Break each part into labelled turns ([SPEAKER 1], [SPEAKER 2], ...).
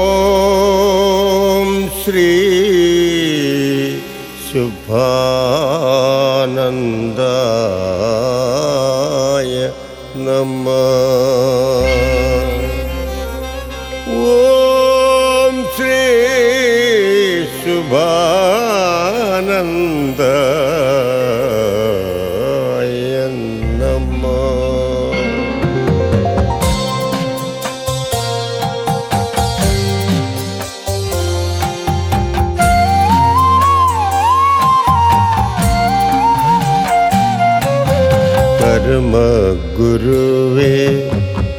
[SPEAKER 1] ഓം ശ്രീ ശുഭാനന്ദായ നമഃ. ഓം ശ്രീ ശുഭാനന്ദായ നമഃ. പരമഗുരുവേ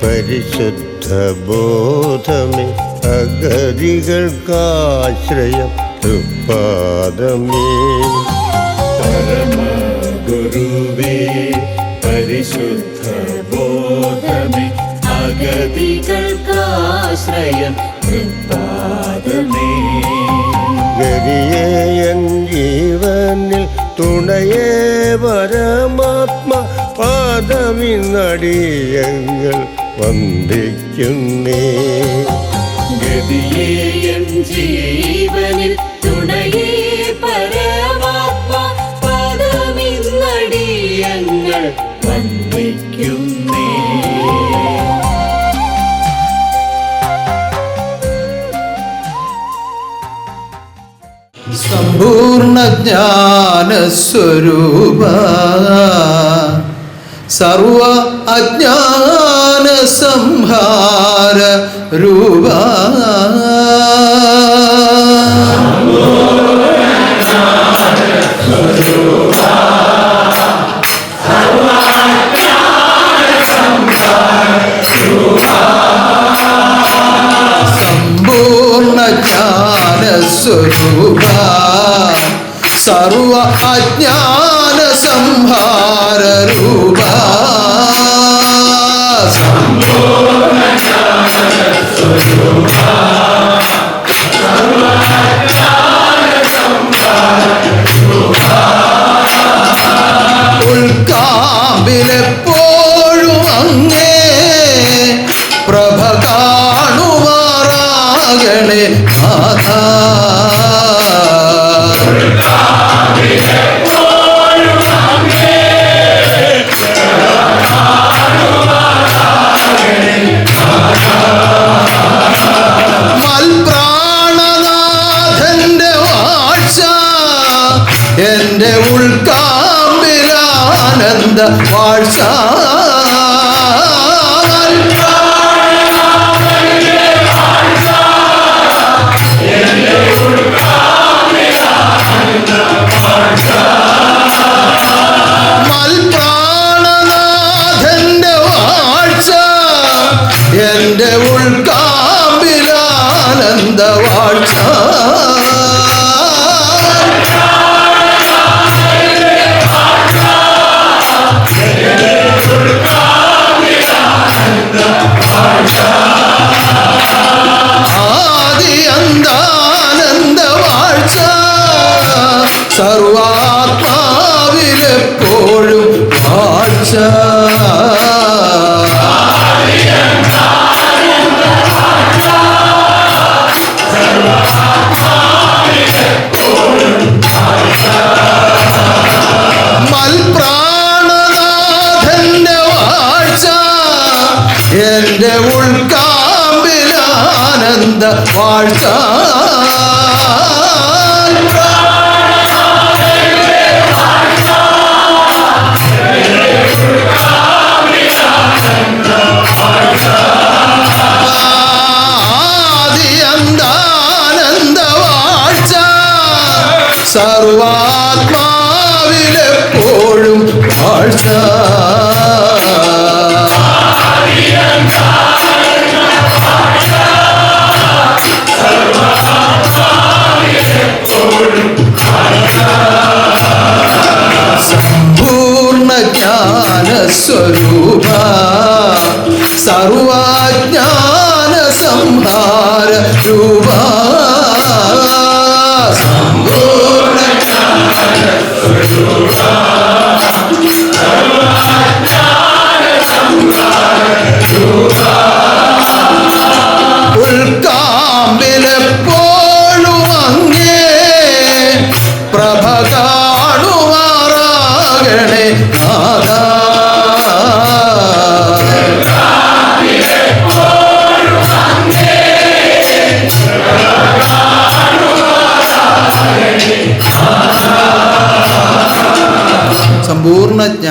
[SPEAKER 1] പരിശുദ്ധ ബോധമേ അഗതികൾക്കാശ്രയം തൃപ്പാദമേ.
[SPEAKER 2] പരമഗുരുവേ പരിശുദ്ധ ബോധമേ അഗതികൾക്കാശ്രയം തൃപ്പാദമേ.
[SPEAKER 1] ഗതിയേയൻ ജീവനിൽ തുണയേ പരമാത്മ പാദമിന്നടിയങ്ങൾ വന്ദിക്കുന്നേ.
[SPEAKER 2] ഗതിയേയൻ ജീവനിൽ തുണയേ പരമാത്മ പാദമിന്നടിയങ്ങൾ വന്ദിക്കുന്നേ.
[SPEAKER 3] സമ്പൂർണ്ണ ജ്ഞാനസ്വരൂപ സർവ അജ്ഞാന സംഹാര രൂപ സമ്പൂർണ്ണ ജ്ഞാനസ്വരൂപ സർവ അജ്ഞാന സംഹാര രൂപ.
[SPEAKER 2] സമ്പൂർണ്ണ ജ്ഞാനസ്വരൂപ സർവ അജ്ഞാന സംഹാര രൂപ.
[SPEAKER 3] ഉൾക്കാമ്പിലെപ്പോഴും അങ്ങേ പ്രഭ കാണുമാറാകണേ നാഥ. മൽപ്രാണനാഥന്റെ വാഴ്ച എന്റെ ഉൾക്കാമ്പിലാനന്ദ വാഴ്ച. മൽപ്രാണനാഥന്റെ വാഴ്ച എന്റെ ഉൾക്കാമ്പിലാനന്ദ വാഴ്ച. ആദി അന്താനന്ദ വാഴ്ച സർവാത്മാവിലെപ്പോഴും വാഴ്ച. മൽപ്രാണനാഥന്റെ വാഴ്ച എന്റെ ഉൾക്കാമ്പിലാനന്ദ വാഴ്ച. ആദി അന്താനന്ദ വാഴ്ച സർവാത്മാവിലെപ്പോഴും വാഴ്ച. സമ്പൂർണ്ണ ജ്ഞാനസ്വരൂപ സർവജ്ഞാന സംഹാര രൂപ. സമ്പൂർണ്ണ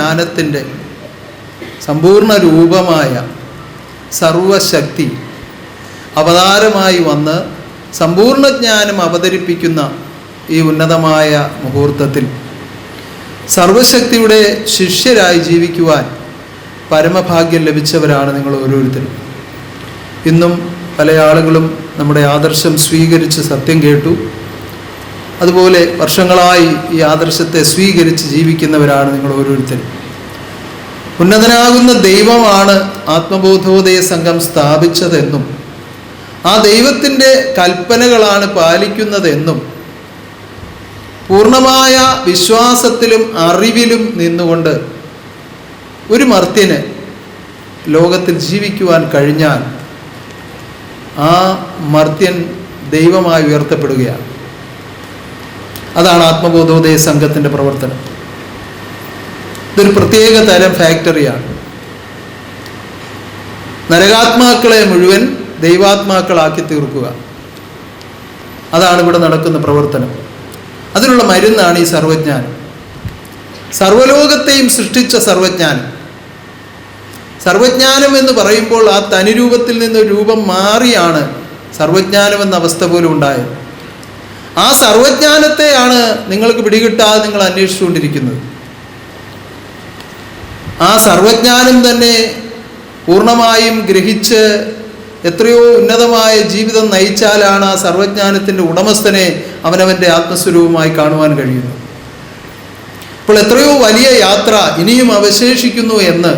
[SPEAKER 3] ജ്ഞാനത്തിൻ്റെ സമ്പൂർണ്ണ രൂപമായ സർവശക്തി അവതാരമായി വന്ന് സമ്പൂർണ്ണ ജ്ഞാനം അവതരിപ്പിക്കുന്ന ഈ ഉന്നതമായ മുഹൂർത്തത്തിൽ സർവശക്തിയുടെ ശിഷ്യരായി ജീവിക്കുവാൻ പരമഭാഗ്യം ലഭിച്ചവരാണ് നിങ്ങൾ ഓരോരുത്തരും. ഇന്നും പല ആളുകളും നമ്മുടെ ആദർശം സ്വീകരിച്ച് സത്യം കേട്ടു. അതുപോലെ വർഷങ്ങളായി ഈ ആദർശത്തെ സ്വീകരിച്ച് ജീവിക്കുന്നവരാണ് നിങ്ങൾ ഓരോരുത്തരും. ഉന്നതനാകുന്ന ദൈവമാണ് ആത്മബോധോദയ സംഘം സ്ഥാപിച്ചതെന്നും ആ ദൈവത്തിൻ്റെ കൽപ്പനകളാണ് പാലിക്കുന്നതെന്നും പൂർണ്ണമായ വിശ്വാസത്തിലും അറിവിലും നിന്നുകൊണ്ട് ഒരു മർത്യന് ലോകത്തിൽ ജീവിക്കുവാൻ കഴിഞ്ഞാൽ ആ മർത്യൻ ദൈവമായി ഉയർത്തപ്പെടുകയാണ്. അതാണ് ആത്മബോധോദയ സംഘത്തിൻ്റെ പ്രവർത്തനം. ഇതൊരു പ്രത്യേക തരം ഫാക്ടറിയാണ്. നരകാത്മാക്കളെ മുഴുവൻ ദൈവാത്മാക്കളാക്കി തീർക്കുക, അതാണ് ഇവിടെ നടക്കുന്ന പ്രവർത്തനം. അതിനുള്ള മരുന്നാണ് ഈ സർവജ്ഞാനം. സർവലോകത്തെയും സൃഷ്ടിച്ച സർവജ്ഞാനം. സർവജ്ഞാനം എന്ന് പറയുമ്പോൾ ആ തനിരൂപത്തിൽ നിന്ന് രൂപം മാറിയാണ് സർവജ്ഞാനം എന്ന അവസ്ഥ പോലും ഉണ്ടായത്. ആ സർവജ്ഞാനത്തെയാണ് നിങ്ങൾക്ക് പിടികിട്ടാതെ നിങ്ങൾ അന്വേഷിച്ചുകൊണ്ടിരിക്കുന്നത്. ആ സർവജ്ഞാനം തന്നെ പൂർണ്ണമായും ഗ്രഹിച്ച് എത്രയോ ഉന്നതമായ ജീവിതം നയിച്ചാലാണ് ആ സർവജ്ഞാനത്തിൻ്റെ ഉടമസ്ഥനെ അവനവൻ്റെ ആത്മസ്വരൂപമായി കാണുവാൻ കഴിയുന്നത്. അപ്പോൾ എത്രയോ വലിയ യാത്ര ഇനിയും അവശേഷിക്കുന്നു എന്ന്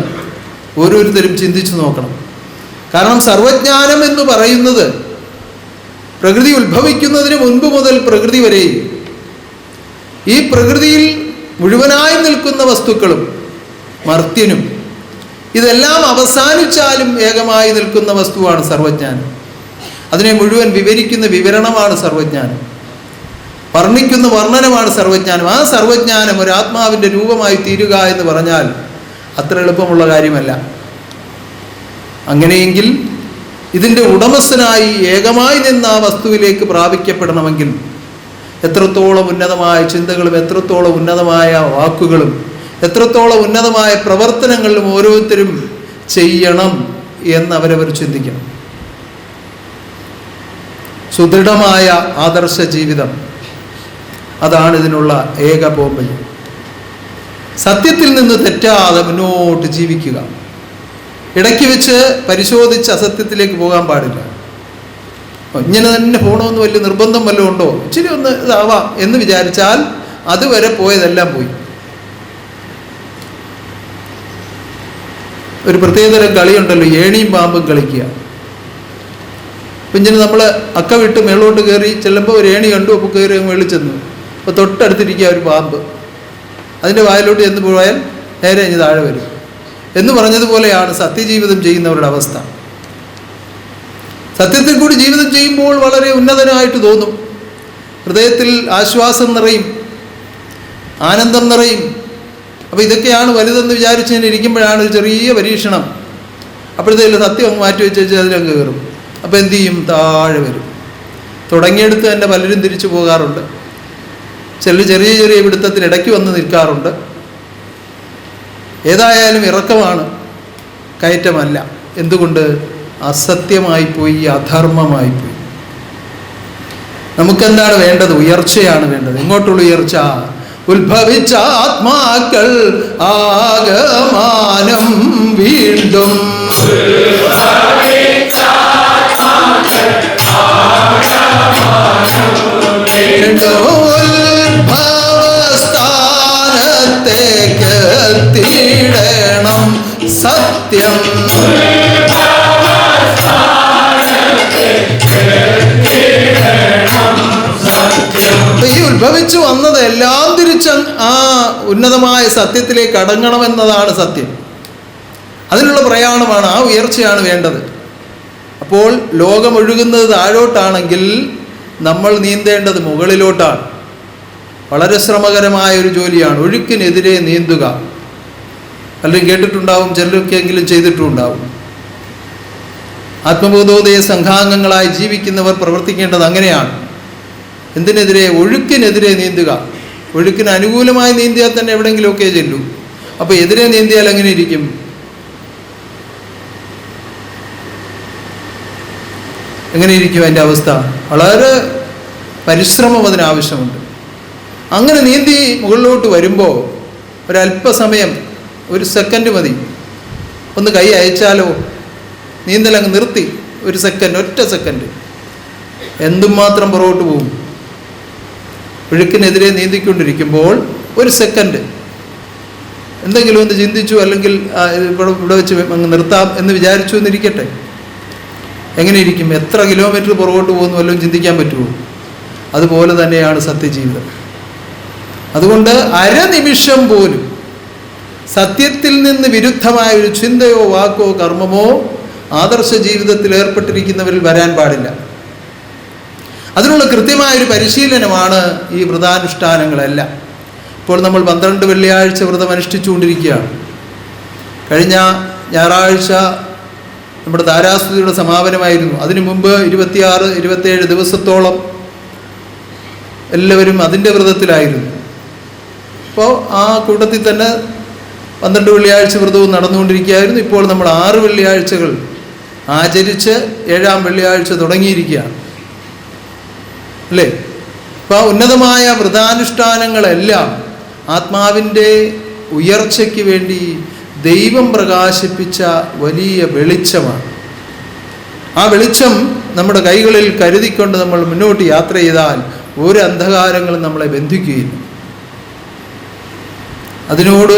[SPEAKER 3] ഓരോരുത്തരും ചിന്തിച്ചു നോക്കണം. കാരണം സർവജ്ഞാനം എന്ന് പറയുന്നത് പ്രകൃതി ഉത്ഭവിക്കുന്നതിന് മുൻപ് മുതൽ പ്രകൃതി വരെയും ഈ പ്രകൃതിയിൽ മുഴുവനായി നിൽക്കുന്ന വസ്തുക്കളും മർത്യനും ഇതെല്ലാം അവസാനിച്ചാലും ഏകമായി നിൽക്കുന്ന വസ്തുവാണ് സർവജ്ഞാനം. അതിനെ മുഴുവൻ വിവരിക്കുന്ന വിവരണമാണ് സർവജ്ഞാനം, വർണ്ണിക്കുന്ന വർണ്ണനമാണ് സർവജ്ഞാനം. ആ സർവജ്ഞാനം ഒരു ആത്മാവിൻ്റെ രൂപമായി തീരുക എന്ന് പറഞ്ഞാൽ അത്ര എളുപ്പമുള്ള കാര്യമല്ല. അങ്ങനെയെങ്കിൽ ഇതിൻ്റെ ഉടമസ്ഥനായി ഏകമായി നിന്ന് ആ വസ്തുവിലേക്ക് പ്രാപിക്കപ്പെടണമെങ്കിൽ എത്രത്തോളം ഉന്നതമായ ചിന്തകളും എത്രത്തോളം ഉന്നതമായ വാക്കുകളും എത്രത്തോളം ഉന്നതമായ പ്രവർത്തനങ്ങളിലും ഓരോരുത്തരും ചെയ്യണം എന്ന് അവരവർ ചിന്തിക്കണം. സുദൃഢമായ ആദർശ ജീവിതം, അതാണ് ഇതിനുള്ള ഏക പോംവഴി. സത്യത്തിൽ നിന്ന് തെറ്റാതെ മുന്നോട്ട് ജീവിക്കുക. ഇടയ്ക്ക് വെച്ച് പരിശോധിച്ച് അസത്യത്തിലേക്ക് പോകാൻ പാടില്ല. ഇങ്ങനെ തന്നെ പോകണമെന്ന് വലിയ നിർബന്ധം വല്ലതും ഉണ്ടോ, ഇച്ചിരി ഒന്ന് ഇതാവാം എന്ന് വിചാരിച്ചാൽ അതുവരെ പോയതെല്ലാം പോയി. ഒരു പ്രത്യേകതരം കളിയുണ്ടല്ലോ, ഏണിയും പാമ്പും കളിക്കുക. പിന്നെ നമ്മൾ അക്ക വിട്ട് മേളോട്ട് കയറി ചെല്ലുമ്പോൾ ഒരു ഏണി കണ്ടു, അപ്പോൾ കയറി മേളിൽ ചെന്നു. അപ്പോൾ തൊട്ടടുത്തിരിക്കുക ഒരു പാമ്പ്, അതിൻ്റെ വായിലോട്ട് ചെന്ന് പോയാൽ നേരെ ഇനി താഴെ വരും എന്ന് പറഞ്ഞതുപോലെയാണ് സത്യജീവിതം ചെയ്യുന്നവരുടെ അവസ്ഥ. സത്യത്തിൽ കൂടി ജീവിതം ചെയ്യുമ്പോൾ വളരെ ഉന്നതനായിട്ട് തോന്നും. ഹൃദയത്തിൽ ആശ്വാസം നിറയും, ആനന്ദം നിറയും. അപ്പോൾ ഇതൊക്കെയാണ് വലുതെന്ന് വിചാരിച്ച് ഞാൻ ഇരിക്കുമ്പോഴാണ് ഒരു ചെറിയ പരീക്ഷണം. അപ്പോഴത്തേലും സത്യം അങ്ങ് മാറ്റി വെച്ച് അതിലങ്ങ് കയറും. അപ്പോൾ എന്തു ചെയ്യും? താഴെ വരും. തുടങ്ങിയെടുത്ത് തന്നെ പലരും തിരിച്ചു പോകാറുണ്ട്. ചെറിയ ചെറിയ പിടുത്തത്തിൽ ഇടയ്ക്ക് വന്ന് നിൽക്കാറുണ്ട്. ഏതായാലും ഇറക്കമാണ്, കയറ്റമല്ല. എന്തുകൊണ്ട്? അസത്യമായിപ്പോയി, അധർമ്മമായിപ്പോയി. നമുക്കെന്താണ് വേണ്ടത്? ഉയർച്ചയാണ് വേണ്ടത്. എങ്ങോട്ടുള്ള ഉയർച്ച? ഉത്ഭവിച്ച ആത്മാക്കൾ ആഗമാനം വീണ്ടും ഉത്ഭവസ്ഥാനത്തേക്ക് എത്തിയിടണം സത്യം. ഈ ഉത്ഭവിച്ചു വന്നത് എല്ലാം തിരിച്ച് ആ ഉന്നതമായ സത്യത്തിലേക്ക് അടങ്ങണമെന്നതാണ് സത്യം. അതിനുള്ള പ്രയാണമാണ്, ആ ഉയർച്ചയാണ് വേണ്ടത്. അപ്പോൾ ലോകം ഒഴുകുന്നത് താഴോട്ടാണെങ്കിൽ നമ്മൾ നീന്തേണ്ടത് മുകളിലോട്ടാണ്. വളരെ ശ്രമകരമായ ഒരു ജോലിയാണ്. ഒഴുക്കിനെതിരെ നീന്തുക. അല്ലെങ്കിൽ കേട്ടിട്ടുണ്ടാവും, ചിലരൊക്കെയെങ്കിലും ചെയ്തിട്ടുണ്ടാവും. ആത്മബോധോദയ സംഘാംഗങ്ങളായി ജീവിക്കുന്നവർ പ്രവർത്തിക്കേണ്ടത് അങ്ങനെയാണ്. എന്തിനെതിരെ? ഒഴുക്കിനെതിരെ നീന്തുക. ഒഴുക്കിന് അനുകൂലമായി നീന്തിയാൽ തന്നെ എവിടെയെങ്കിലുമൊക്കെ ചെല്ലൂ. അപ്പോൾ എതിരെ നീന്തിയാൽ എങ്ങനെ ഇരിക്കും? എങ്ങനെയിരിക്കും അതിൻ്റെ അവസ്ഥ? വളരെ പരിശ്രമം അതിനാവശ്യമുണ്ട്. അങ്ങനെ നീന്തി മുകളിലോട്ട് വരുമ്പോൾ ഒരല്പസമയം, 1 സെക്കൻഡ് മതി, ഒന്ന് കൈ അയച്ചാലോ, നീന്തലങ്ങ് നിർത്തി 1 സെക്കൻഡ്, ഒറ്റ സെക്കൻഡ്, എന്തുമാത്രം പുറകോട്ട് പോകും. ഒഴുക്കിനെതിരെ നീന്തിക്കൊണ്ടിരിക്കുമ്പോൾ 1 സെക്കൻഡ് എന്തെങ്കിലും ഒന്ന് ചിന്തിച്ചു, അല്ലെങ്കിൽ ഇവിടെ വെച്ച് അങ്ങ് നിർത്താം എന്ന് വിചാരിച്ചു എന്നിരിക്കട്ടെ, എങ്ങനെ ഇരിക്കും? എത്ര കിലോമീറ്റർ പുറകോട്ട് പോകുന്നു വല്ലതും ചിന്തിക്കാൻ പറ്റുമോ? അതുപോലെ തന്നെയാണ് സത്യജീവിതം. അതുകൊണ്ട് അരനിമിഷം പോലും സത്യത്തിൽ നിന്ന് വിരുദ്ധമായ ഒരു ചിന്തയോ വാക്കോ കർമ്മമോ ആദർശ ജീവിതത്തിൽ ഏർപ്പെട്ടിരിക്കുന്നവരിൽ വരാൻ പാടില്ല. അതിനുള്ള കൃത്യമായൊരു പരിശീലനമാണ് ഈ വ്രതാനുഷ്ഠാനങ്ങളെല്ലാം. ഇപ്പോൾ നമ്മൾ 12 വെള്ളിയാഴ്ച വ്രതം അനുഷ്ഠിച്ചുകൊണ്ടിരിക്കുകയാണ്. കഴിഞ്ഞ ഞായറാഴ്ച നമ്മുടെ താരാസ്തുതിയുടെ സമാപനമായിരുന്നു. അതിനു മുമ്പ് 26, 27 ദിവസത്തോളം എല്ലാവരും അതിൻ്റെ വ്രതത്തിലായിരുന്നു. അപ്പോൾ ആ കൂട്ടത്തിൽ തന്നെ 12 വെള്ളിയാഴ്ച വ്രതവും നടന്നുകൊണ്ടിരിക്കുകയായിരുന്നു. ഇപ്പോൾ നമ്മൾ 6 വെള്ളിയാഴ്ചകൾ ആചരിച്ച് 7-ാം വെള്ളിയാഴ്ച തുടങ്ങിയിരിക്കുകയാണ്, അല്ലേ? അപ്പോൾ ആ ഉന്നതമായ വ്രതാനുഷ്ഠാനങ്ങളെല്ലാം ആത്മാവിൻ്റെ ഉയർച്ചയ്ക്ക് വേണ്ടി ദൈവം പ്രകാശിപ്പിച്ച വലിയ വെളിച്ചമാണ്. ആ വെളിച്ചം നമ്മുടെ കൈകളിൽ കരുതിക്കൊണ്ട് നമ്മൾ മുന്നോട്ട് യാത്ര ചെയ്താൽ ഒരു അന്ധകാരങ്ങളും നമ്മളെ ബന്ധിക്കുകയില്ല. അതിനോട്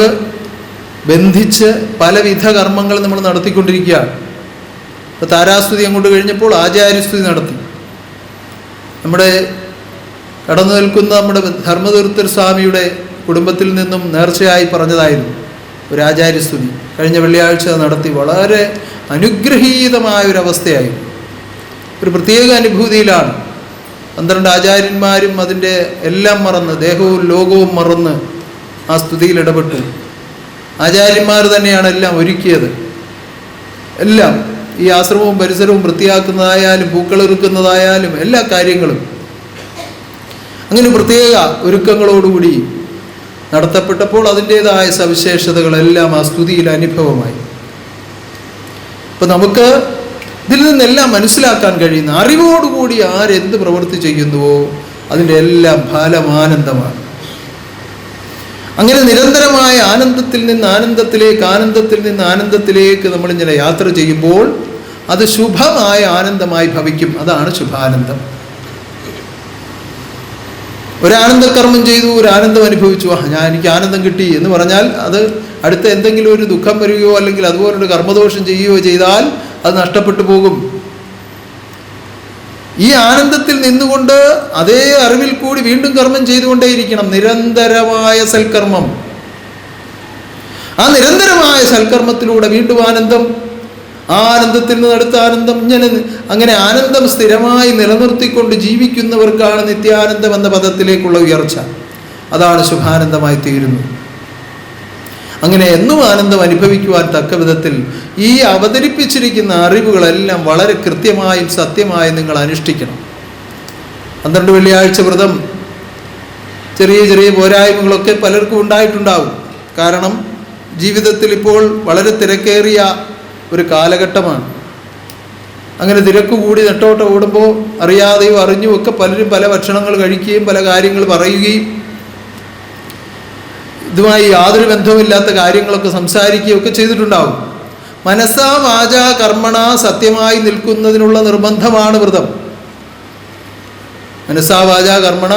[SPEAKER 3] ബന്ധിച്ച് പലവിധ കർമ്മങ്ങൾ നമ്മൾ നടത്തിക്കൊണ്ടിരിക്കുകയാണ്. ഇപ്പോൾ താരാസ്തുതി അങ്ങോട്ട് കഴിഞ്ഞപ്പോൾ ആചാര്യസ്തുതി നടത്തി. നമ്മുടെ കടന്നു നിൽക്കുന്ന നമ്മുടെ ധർമ്മതീർത്ഥർ സ്വാമിയുടെ കുടുംബത്തിൽ നിന്നും നേർച്ചയായി പറഞ്ഞതായിരുന്നു ഒരു ആചാര്യസ്തുതി. കഴിഞ്ഞ വെള്ളിയാഴ്ച നടത്തി. വളരെ അനുഗ്രഹീതമായൊരവസ്ഥയായിരുന്നു. ഒരു പ്രത്യേക അനുഭൂതിയിലാണ്. 12 ആചാര്യന്മാരും അതിൻ്റെ എല്ലാം മറന്ന്, ദേഹവും ലോകവും മറന്ന് ആ സ്തുതിയിൽ ഇടപെട്ടു. ആചാര്യന്മാർ തന്നെയാണ് എല്ലാം ഒരുക്കിയത്. എല്ലാം ഈ ആശ്രമവും പരിസരവും വൃത്തിയാക്കുന്നതായാലും പൂക്കളിറുക്കുന്നതായാലും എല്ലാ കാര്യങ്ങളും അങ്ങനെ പ്രത്യേക ഒരുക്കങ്ങളോടുകൂടി നടത്തപ്പെട്ടപ്പോൾ അതിൻ്റേതായ സവിശേഷതകളെല്ലാം ആ സ്തുതിയിൽ അനുഭവമായി. അപ്പം നമുക്ക് ഇതിൽ നിന്നെല്ലാം മനസ്സിലാക്കാൻ കഴിയുന്ന, അറിവോടുകൂടി ആരെന്ത് പ്രവൃത്തി ചെയ്യുന്നുവോ അതിൻ്റെ എല്ലാം ഫലമാനന്ദമാണ്. അങ്ങനെ നിരന്തരമായ ആനന്ദത്തിൽ നിന്ന് ആനന്ദത്തിലേക്ക്, ആനന്ദത്തിൽ നിന്ന് ആനന്ദത്തിലേക്ക് നമ്മളിങ്ങനെ യാത്ര ചെയ്യുമ്പോൾ അത് ശുഭമായ ആനന്ദമായി ഭവിക്കും. അതാണ് ശുഭാനന്ദം. ഒരാനന്ദകർമ്മം ചെയ്തു, ഒരു ആനന്ദം അനുഭവിച്ചു, എനിക്ക് ആനന്ദം കിട്ടി എന്ന് പറഞ്ഞാൽ അത് അടുത്ത എന്തെങ്കിലും ഒരു ദുഃഖം വരികയോ അല്ലെങ്കിൽ അതുപോലൊരു കർമ്മദോഷം ചെയ്യുകയോ ചെയ്താൽ അത് നഷ്ടപ്പെട്ടു പോകും. ഈ ആനന്ദത്തിൽ നിന്നുകൊണ്ട് അതേ അറിവിൽ കൂടി വീണ്ടും കർമ്മം ചെയ്തുകൊണ്ടേയിരിക്കണം. നിരന്തരമായ സൽക്കർമ്മം. ആ നിരന്തരമായ സൽക്കർമ്മത്തിലൂടെ വീണ്ടും ആനന്ദം, ആ ആനന്ദത്തിൽ നിന്ന് അടുത്ത ആനന്ദം, അങ്ങനെ ആനന്ദം സ്ഥിരമായി നിലനിർത്തിക്കൊണ്ട് ജീവിക്കുന്നവർക്കാണ് നിത്യാനന്ദം എന്ന പദത്തിലേക്കുള്ള ഉയർച്ച. അതാണ് ശുഭാനന്ദമായി തീരുന്നത്. അങ്ങനെ എന്നും ആനന്ദം അനുഭവിക്കുവാൻ തക്ക വിധത്തിൽ ഈ അവതരിപ്പിച്ചിരിക്കുന്ന അറിവുകളെല്ലാം വളരെ കൃത്യമായും സത്യമായും നിങ്ങൾ അനുഷ്ഠിക്കണം. 12 വെള്ളിയാഴ്ച വ്രതം ചെറിയ ചെറിയ പോരായ്മകളൊക്കെ പലർക്കും ഉണ്ടായിട്ടുണ്ടാവും. കാരണം ജീവിതത്തിൽ ഇപ്പോൾ വളരെ തിരക്കേറിയ ഒരു കാലഘട്ടമാണ്. അങ്ങനെ തിരക്ക് കൂടി നെട്ടോട്ടം ഓടുമ്പോൾ അറിയാതെയോ അറിഞ്ഞും ഒക്കെ പലരും പല ഭക്ഷണങ്ങൾ കഴിക്കുകയും പല കാര്യങ്ങൾ പറയുകയും ഇതുമായി യാതൊരു ബന്ധവുമില്ലാത്ത കാര്യങ്ങളൊക്കെ സംസാരിക്കുകയും ഒക്കെ ചെയ്തിട്ടുണ്ടാവും. മനസ്സാ വാചാ കർമ്മണ സത്യമായി നിൽക്കുന്നതിനുള്ള നിർബന്ധമാണ് വ്രതം. മനസ്സാ വാചാ കർമ്മണ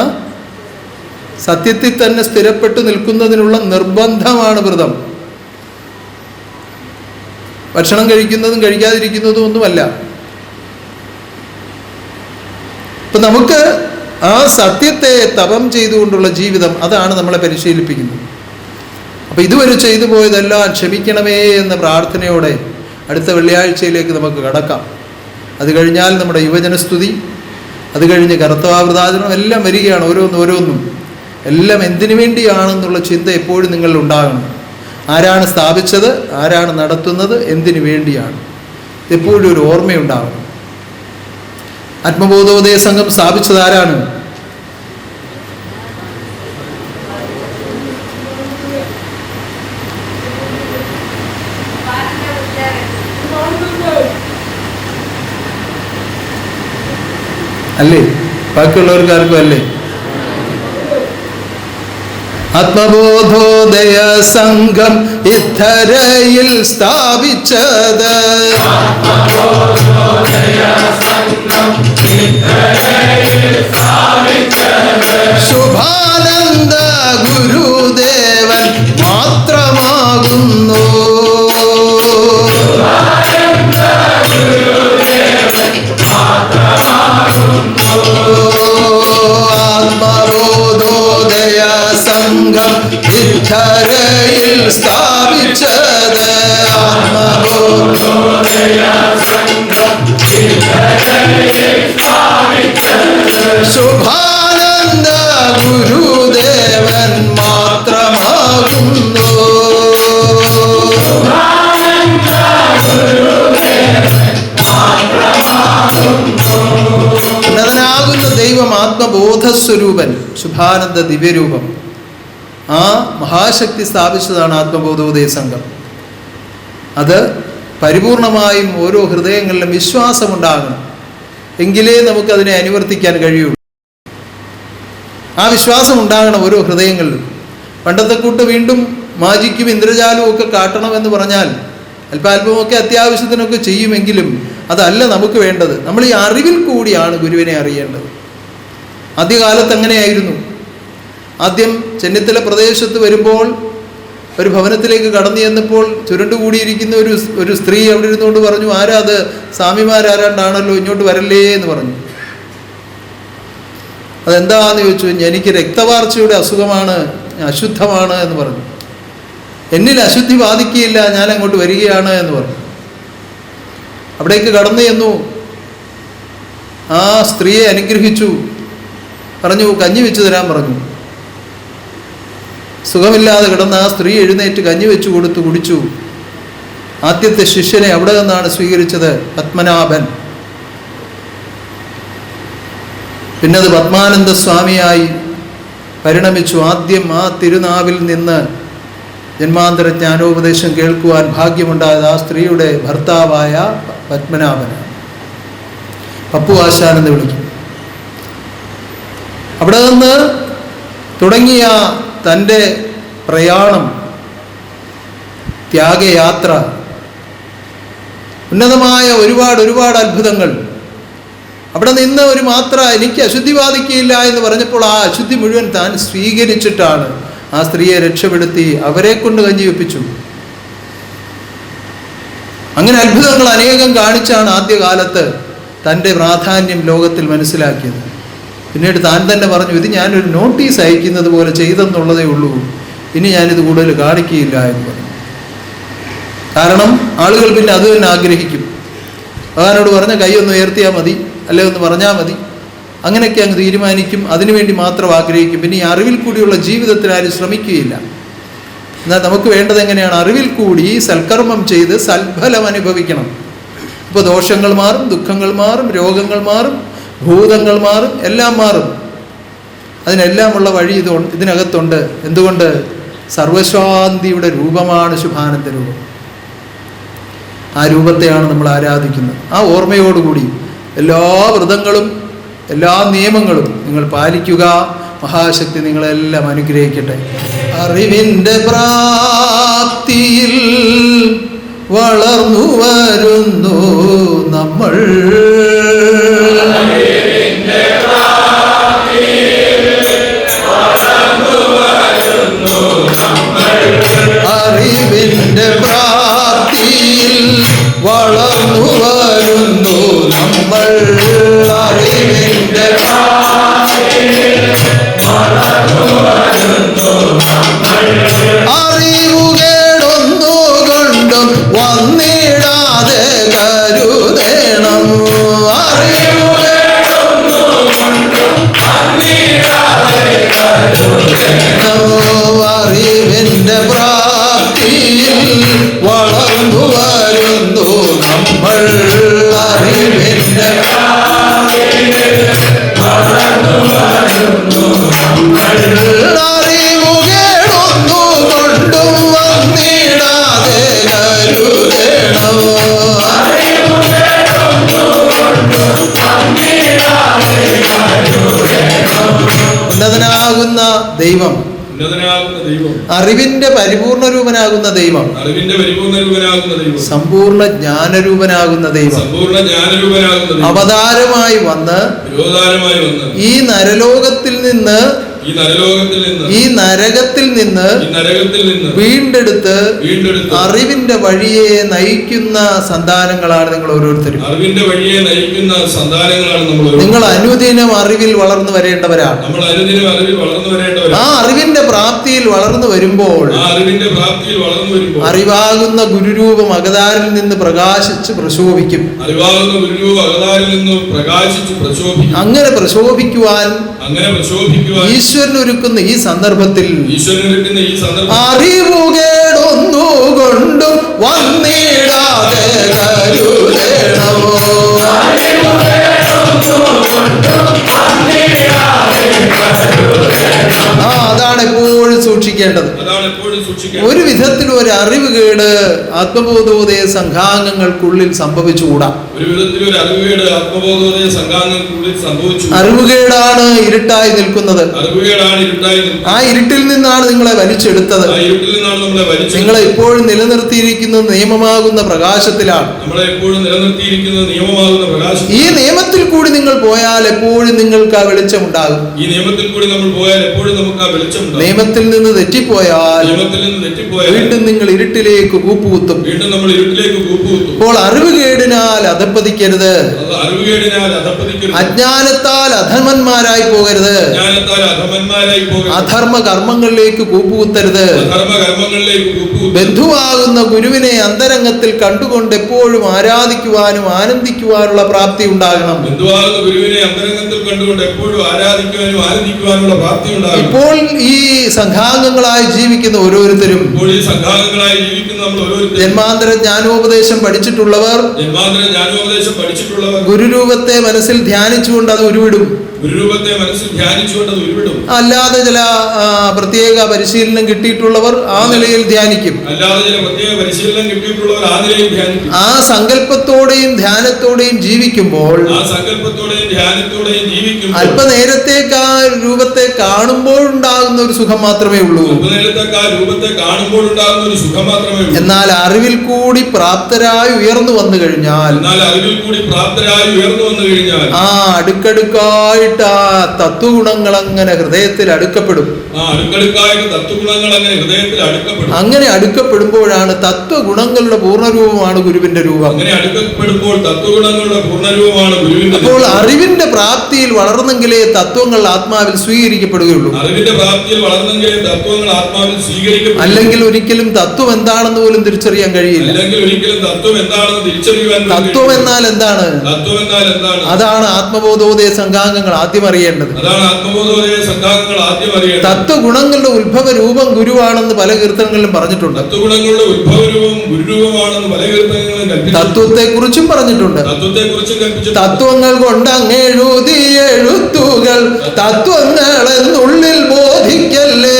[SPEAKER 3] സത്യത്തിൽ തന്നെ സ്ഥിരപ്പെട്ടു നിൽക്കുന്നതിനുള്ള നിർബന്ധമാണ് വ്രതം. ഭക്ഷണം കഴിക്കുന്നതും കഴിക്കാതിരിക്കുന്നതും ഒന്നുമല്ല. ഇപ്പം നമുക്ക് ആ സത്യത്തെ തപം ചെയ്തുകൊണ്ടുള്ള ജീവിതം, അതാണ് നമ്മളെ പരിശീലിപ്പിക്കുന്നത്. അപ്പം ഇതുവരെ ചെയ്തു പോയതെല്ലാം ക്ഷമിക്കണമേ എന്ന പ്രാർത്ഥനയോടെ അടുത്ത വെള്ളിയാഴ്ചയിലേക്ക് നമുക്ക് കടക്കാം. അത് കഴിഞ്ഞാൽ നമ്മുടെ യുവജനസ്തുതി, അത് കഴിഞ്ഞ് കർത്തവാവൃതാചരണം എല്ലാം വരികയാണ്. ഓരോന്നും എല്ലാം എന്തിനു വേണ്ടിയാണെന്നുള്ള ചിന്ത എപ്പോഴും നിങ്ങളിൽ ഉണ്ടാകണം. ആരാണ് സ്ഥാപിച്ചത്, ആരാണ് നടത്തുന്നത്, എന്തിനു വേണ്ടിയാണ്, എപ്പോഴും ഒരു ഓർമ്മയുണ്ടാവണം. ആത്മബോധോദയ സംഘം സ്ഥാപിച്ചത് ആരാണ്? അല്ലേ? ബാക്കിയുള്ളവർക്ക് ആർക്കും അല്ലേ? ആത്മബോധോദയ സംഘം ഇത്തരയിൽ സ്ഥാപിച്ചത് ശുഭാനന്ദ ഗുരുദേവൻ മാത്രമാകുന്നു. ആത്മബോധോദയ സംഘം ഇത്തരയിൽ സ്ഥാപിച്ചത് ആത്മബോധോദയ സംഘം ശുഭാനന്ദ ഗുരുദേവൻ മാത്രമാകുന്നു. ഉന്നതനാകുന്ന ദൈവം ആത്മബോധസ്വരൂപൻ, ശുഭാനന്ദ ദിവ്യരൂപം. ആ മഹാശക്തി സ്ഥാപിച്ചതാണ് ആത്മബോധോദയ സംഘം. അത് പരിപൂർണമായും ഓരോ ഹൃദയങ്ങളിലും വിശ്വാസമുണ്ടാകണം, എങ്കിലേ നമുക്കതിനെ അനുവർത്തിക്കാൻ കഴിയുള്ളൂ. ആ വിശ്വാസം ഉണ്ടാകണം ഓരോ ഹൃദയങ്ങളിലും. പണ്ടത്തെ കൂട്ട് വീണ്ടും മാജിക്കും ഇന്ദ്രജാലവും ഒക്കെ കാട്ടണമെന്ന് പറഞ്ഞാൽ അല്പാൽപമൊക്കെ അത്യാവശ്യത്തിനൊക്കെ ചെയ്യുമെങ്കിലും അതല്ല നമുക്ക് വേണ്ടത്. നമ്മൾ ഈ അറിവിൽ കൂടിയാണ് ഗുരുവിനെ അറിയേണ്ടത്. ആദ്യകാലത്ത് അങ്ങനെയായിരുന്നു. ആദ്യം ചെന്നിത്തല പ്രദേശത്ത് വരുമ്പോൾ ഒരു ഭവനത്തിലേക്ക് കടന്നു ചെന്നപ്പോൾ ചുരുണ്ടുകൂടിയിരിക്കുന്ന ഒരു സ്ത്രീ അവിടെ ഇരുന്നുകൊണ്ട് പറഞ്ഞു, ആരാ അത്? സ്വാമിമാരാരാണ്ടാണല്ലോ, ഇങ്ങോട്ട് വരല്ലേ എന്ന് പറഞ്ഞു. അതെന്താന്ന് ചോദിച്ചു. എനിക്ക് രക്തവാർച്ചയുടെ അസുഖമാണ്, അശുദ്ധമാണ് എന്ന് പറഞ്ഞു. എന്നിൽ അശുദ്ധി ബാധിക്കുകയില്ല, ഞാൻ അങ്ങോട്ട് വരികയാണ് എന്ന് പറഞ്ഞു. അവിടേക്ക് കടന്നു ചെന്നു. ആ സ്ത്രീയെ അനുഗ്രഹിച്ചു. പറഞ്ഞു കഞ്ഞി വെച്ച് തരാൻ പറഞ്ഞു. സുഖമില്ലാതെ കിടന്ന ആ സ്ത്രീ എഴുന്നേറ്റ് കഞ്ഞി വെച്ചു കൊടുത്തു, കുടിച്ചു. ആദ്യത്തെ ശിഷ്യനെ അവിടെ നിന്നാണ് സ്വീകരിച്ചത്, പത്മനാഭൻ. പിന്നത് പത്മാനന്ദ സ്വാമിയായി പരിണമിച്ചു. ആദ്യം ആ തിരുനാവിൽ നിന്ന് ജന്മാന്തര ജ്ഞാനോപദേശം കേൾക്കുവാൻ ഭാഗ്യമുണ്ടായത് ആ സ്ത്രീയുടെ ഭർത്താവായ പത്മനാഭനാണ്. പപ്പു ആശാൻ എന്ന് വിളിക്കും. അവിടെ നിന്ന് തുടങ്ങിയ തൻ്റെ പ്രയാണം, ത്യാഗയാത്ര, ഉന്നതമായ ഒരുപാട് അത്ഭുതങ്ങൾ. അവിടെ നിന്ന് ഒരു മാത്ര എനിക്ക് അശുദ്ധി ബാധിക്കുകയില്ല എന്ന് പറഞ്ഞപ്പോൾ ആ അശുദ്ധി മുഴുവൻ താൻ സ്വീകരിച്ചിട്ടാണ് ആ സ്ത്രീയെ രക്ഷപ്പെടുത്തി അവരെ കൊണ്ട് കഞ്ഞി വെപ്പിച്ചു. അങ്ങനെ അത്ഭുതങ്ങൾ അനേകം കാണിച്ചാണ് ആദ്യകാലത്ത് തൻ്റെ പ്രാധാന്യം ലോകത്തിൽ മനസ്സിലാക്കിയത്. പിന്നീട് താൻ തന്നെ പറഞ്ഞു, ഇത് ഞാനൊരു നോട്ടീസ് അയക്കുന്നത് പോലെ ചെയ്തെന്നുള്ളതേ ഉള്ളൂ, ഇനി ഞാനിത് കൂടുതൽ കാണിക്കുകയില്ല എന്ന് പറഞ്ഞു. കാരണം ആളുകൾ പിന്നെ അത് തന്നെ ആഗ്രഹിക്കും. ഭഗവാനോട് പറഞ്ഞ കൈ ഒന്ന് ഉയർത്തിയാൽ മതി, അല്ലെ ഒന്ന് പറഞ്ഞാൽ മതി, അങ്ങനെയൊക്കെ അങ്ങ് തീരുമാനിക്കും. അതിനുവേണ്ടി മാത്രം ആഗ്രഹിക്കും. പിന്നെ ഈ അറിവിൽ കൂടിയുള്ള ജീവിതത്തിൽ ആരും ശ്രമിക്കുകയില്ല. എന്നാൽ നമുക്ക് വേണ്ടത് എങ്ങനെയാണ്? അറിവിൽ കൂടി സൽക്കർമ്മം ചെയ്ത് സൽഫലം അനുഭവിക്കണം. ഇപ്പോൾ ദോഷങ്ങൾ മാറും, ദുഃഖങ്ങൾ മാറും, രോഗങ്ങൾ മാറും, ഭൂതങ്ങൾ മാറും, എല്ലാം മാറും. അതിനെല്ലാമുള്ള വഴി ഇതിനകത്തുണ്ട്. എന്തുകൊണ്ട്? സർവശാന്തിയുടെ രൂപമാണ് ശുഭാനന്ദ രൂപം. ആ രൂപത്തെയാണ് നമ്മൾ ആരാധിക്കുന്നത്. ആ ഓർമ്മയോടുകൂടി എല്ലാ വ്രതങ്ങളും എല്ലാ നിയമങ്ങളും നിങ്ങൾ പാലിക്കുക. മഹാശക്തി നിങ്ങളെല്ലാം അനുഗ്രഹിക്കട്ടെ. അറിവിൻ്റെ പ്രാപ്തിയിൽ വളർന്നു വരുന്നു നമ്മൾ. അറിവിൻ്റെ പ്രാപ്തിയിൽ വളർന്നു വരുന്നു നമ്മൾ. അറിവിൻ്റെ അറിവുകേടൊന്നുകൊണ്ടും വന്നിടാതെ കരുതണം. ദൈവം,
[SPEAKER 2] ഉന്നതനാകുന്ന ദൈവം,
[SPEAKER 3] അറിവിന്റെ പരിപൂർണ രൂപനാകുന്ന ദൈവം,
[SPEAKER 2] അറിവിന്റെ പരിപൂർണ്ണ രൂപനാകുന്ന ദൈവം,
[SPEAKER 3] സമ്പൂർണ്ണ ജ്ഞാനരൂപനാകുന്ന ദൈവം
[SPEAKER 2] സമ്പൂർണ്ണ ജ്ഞാനരൂപനാകുന്ന ദൈവം
[SPEAKER 3] അവതാരമായി വന്ന്
[SPEAKER 2] വിരോധാരമായി വന്ന്
[SPEAKER 3] ഈ നരലോകത്തിൽ നിന്ന്
[SPEAKER 2] ഈ നരലോകത്തിൽ നിന്ന്
[SPEAKER 3] ഈ നരകത്തിൽ നിന്ന്
[SPEAKER 2] ഈ നരകത്തിൽ നിന്ന്
[SPEAKER 3] വീണ്ടെടുത്ത്
[SPEAKER 2] വീണ്ടെടുത്ത്
[SPEAKER 3] അറിവിന്റെ വഴിയെ നയിക്കുന്ന സന്താനങ്ങളാണ് നിങ്ങൾ ഓരോരുത്തരും.
[SPEAKER 2] അറിവിന്റെ വഴിയെ നയിക്കുന്ന സന്താനങ്ങളാണ് നമ്മൾ.
[SPEAKER 3] നിങ്ങൾ അനുദിനം അറിവിൽ വളർന്നു വരേണ്ടവരാണ്.
[SPEAKER 2] നമ്മൾ അനുദിനം അറിവിൽ വളർന്നു വരേണ്ടവരാണ്.
[SPEAKER 3] ആ അറിവിന്റെ പ്രാപ്തിയിൽ വളർന്നു വരുമ്പോൾ
[SPEAKER 2] ആ അറിവിന്റെ പ്രാപ്തിയിൽ വളർന്നു വരുമ്പോൾ
[SPEAKER 3] അറിവാകുന്ന ഗുരുരൂപം അകതാരിൽ നിന്ന് പ്രകാശിച്ച് പ്രശോഭിക്കും.
[SPEAKER 2] അറിവാകുന്ന ഗുരുരൂപം അകതാരിൽ നിന്ന് പ്രകാശിച്ച് പ്രശോഭിക്കും.
[SPEAKER 3] അങ്ങനെ പ്രശോഭിക്കുവാൻ ഈശ്വരൻ ഒരുക്കുന്ന ഈ സന്ദർഭത്തിൽ അറിവുകേടൊന്നുകൊണ്ടും വന്നിടാതെ കരുതേണമോ. അതാണ് എപ്പോഴും സൂക്ഷിക്കേണ്ടത്. ഒരു വിധത്തിൽ ഒരു അറിവ് കേട് ആത്മബോധോദയ സംഘാംഗങ്ങൾക്കുള്ളിൽ സംഭവിച്ചുകൂടാ. അറിവുകേടാണ് ഇരുട്ടായി നിൽക്കുന്നത്. ആ ഇരുട്ടിൽ നിന്നാണ് നിങ്ങളെ വലിച്ചെടുത്തത്. നിങ്ങളെ ഇപ്പോഴും നിലനിർത്തിയിരിക്കുന്ന നിയമമാകുന്ന പ്രകാശത്തിലാണ്. ഈ നിയമത്തിൽ കൂടി നിങ്ങൾ പോയാൽ എപ്പോഴും നിങ്ങൾക്ക് ആ വെളിച്ചം ഉണ്ടാകും. നിയമത്തിൽ നിന്ന് തെറ്റിപ്പോയാൽ വീണ്ടും നിങ്ങൾ ഇരുട്ടിലേക്ക് കൂപ്പുകുത്തും. അപ്പോൾ അറിവുകേടിനാൽ അധപ്പതിക്കരുത്. അജ്ഞാനത്താൽ അധർമ്മന്മാരായി പോകരുത്. അധർമ്മ കർമ്മങ്ങളിലേക്ക് കൂപ്പുകുത്തരുത്. ബന്ധുവാകുന്ന ഗുരുവിനെ അന്തരംഗത്തിൽ കണ്ടുകൊണ്ട് എപ്പോഴും ആരാധിക്കുവാനും ആനന്ദിക്കുവാനുള്ള പ്രാപ്തി ഉണ്ടാകണം. ഇപ്പോൾ ഈ സംഘാംഗങ്ങളായി ജീവിക്കുന്ന ഓരോരുത്തരും ജന്മാന്തര ജ്ഞാനോപദേശം പഠിച്ചിട്ടുള്ളവർ ഗുരുരൂപത്തെ മനസ്സിൽ ധ്യാനിച്ചുകൊണ്ട് അത് ഉരുവിടും. അല്ലാതെ ചില പ്രത്യേക പരിശീലനം കിട്ടിയിട്ടുള്ളവർ ആ നിലയിൽ ധ്യാനിക്കും. ആ സങ്കല്പത്തോടെയും ധ്യാനത്തോടെയും ജീവിക്കുമ്പോൾ അല്പനേരത്തേക്ക് ആ രൂപത്തെ കാണുമ്പോൾ ഉണ്ടാകുന്ന ഒരു സുഖം മാത്രമേ ഉള്ളൂ. എന്നാൽ അറിവിൽ കൂടി പ്രാപ്തരായി ഉയർന്നു വന്നു കഴിഞ്ഞാൽ ആ അടുക്കടുക്കായിട്ട് ആ തത്വഗുണങ്ങൾ അങ്ങനെ ഹൃദയത്തിൽ അടുക്കപ്പെടും. അങ്ങനെ അടുക്കപ്പെടുമ്പോഴാണ് തത്വഗുണങ്ങളുടെ പൂർണ്ണരൂപമാണ് ഗുരുവിന്റെ രൂപം. അപ്പോൾ അറിവിന്റെ പ്രാപ്തിയിൽ വളർന്നെങ്കിലേ തത്വങ്ങൾ ആത്മാവിൽ സ്വീകരിക്കപ്പെടുകയുള്ളൂ. അല്ലെങ്കിൽ ഒരിക്കലും തത്വം എന്താണെന്ന് പോലും തിരിച്ചറിയാൻ കഴിയില്ല. തത്വം എന്നാൽ എന്താണ്? അതാണ് ആത്മബോധോദയ സംഘാംഗങ്ങൾ ആദ്യം അറിയേണ്ടത്. തത്വഗുണങ്ങളുടെ ഉത്ഭവ രൂപം ഗുരുവാണെന്ന് പല കീർത്തനങ്ങളിലും പറഞ്ഞിട്ടുണ്ട്. തത്വത്തെ കുറിച്ചും പറഞ്ഞിട്ടുണ്ട്. തത്വങ്ങൾ കൊണ്ടങ്ങെഴുതി എഴുത്തുകൾ തത്വങ്ങളെന്നുള്ളിൽ ബോധിക്കല്ലേ.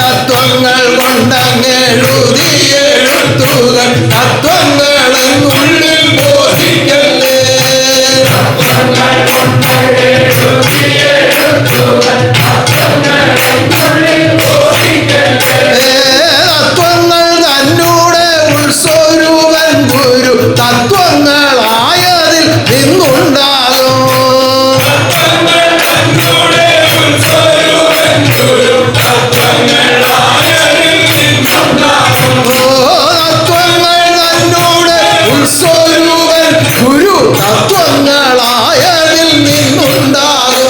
[SPEAKER 3] തത്വങ്ങൾ കൊണ്ടങ്ങെഴുതി എഴുത്തുകൾ തത്വങ്ങളെന്നുള്ളിൽ ബോധിക്കല്ലേ. തത്വങ്ങൾ തന്നൂടെ ഉൾസ്വരൂപൻ ഗുരു തത്വങ്ങളായതിൽ നിന്നുണ്ടാകും. ഗുരു തത്വങ്ങളായതിൽ നിന്നുണ്ടാകും.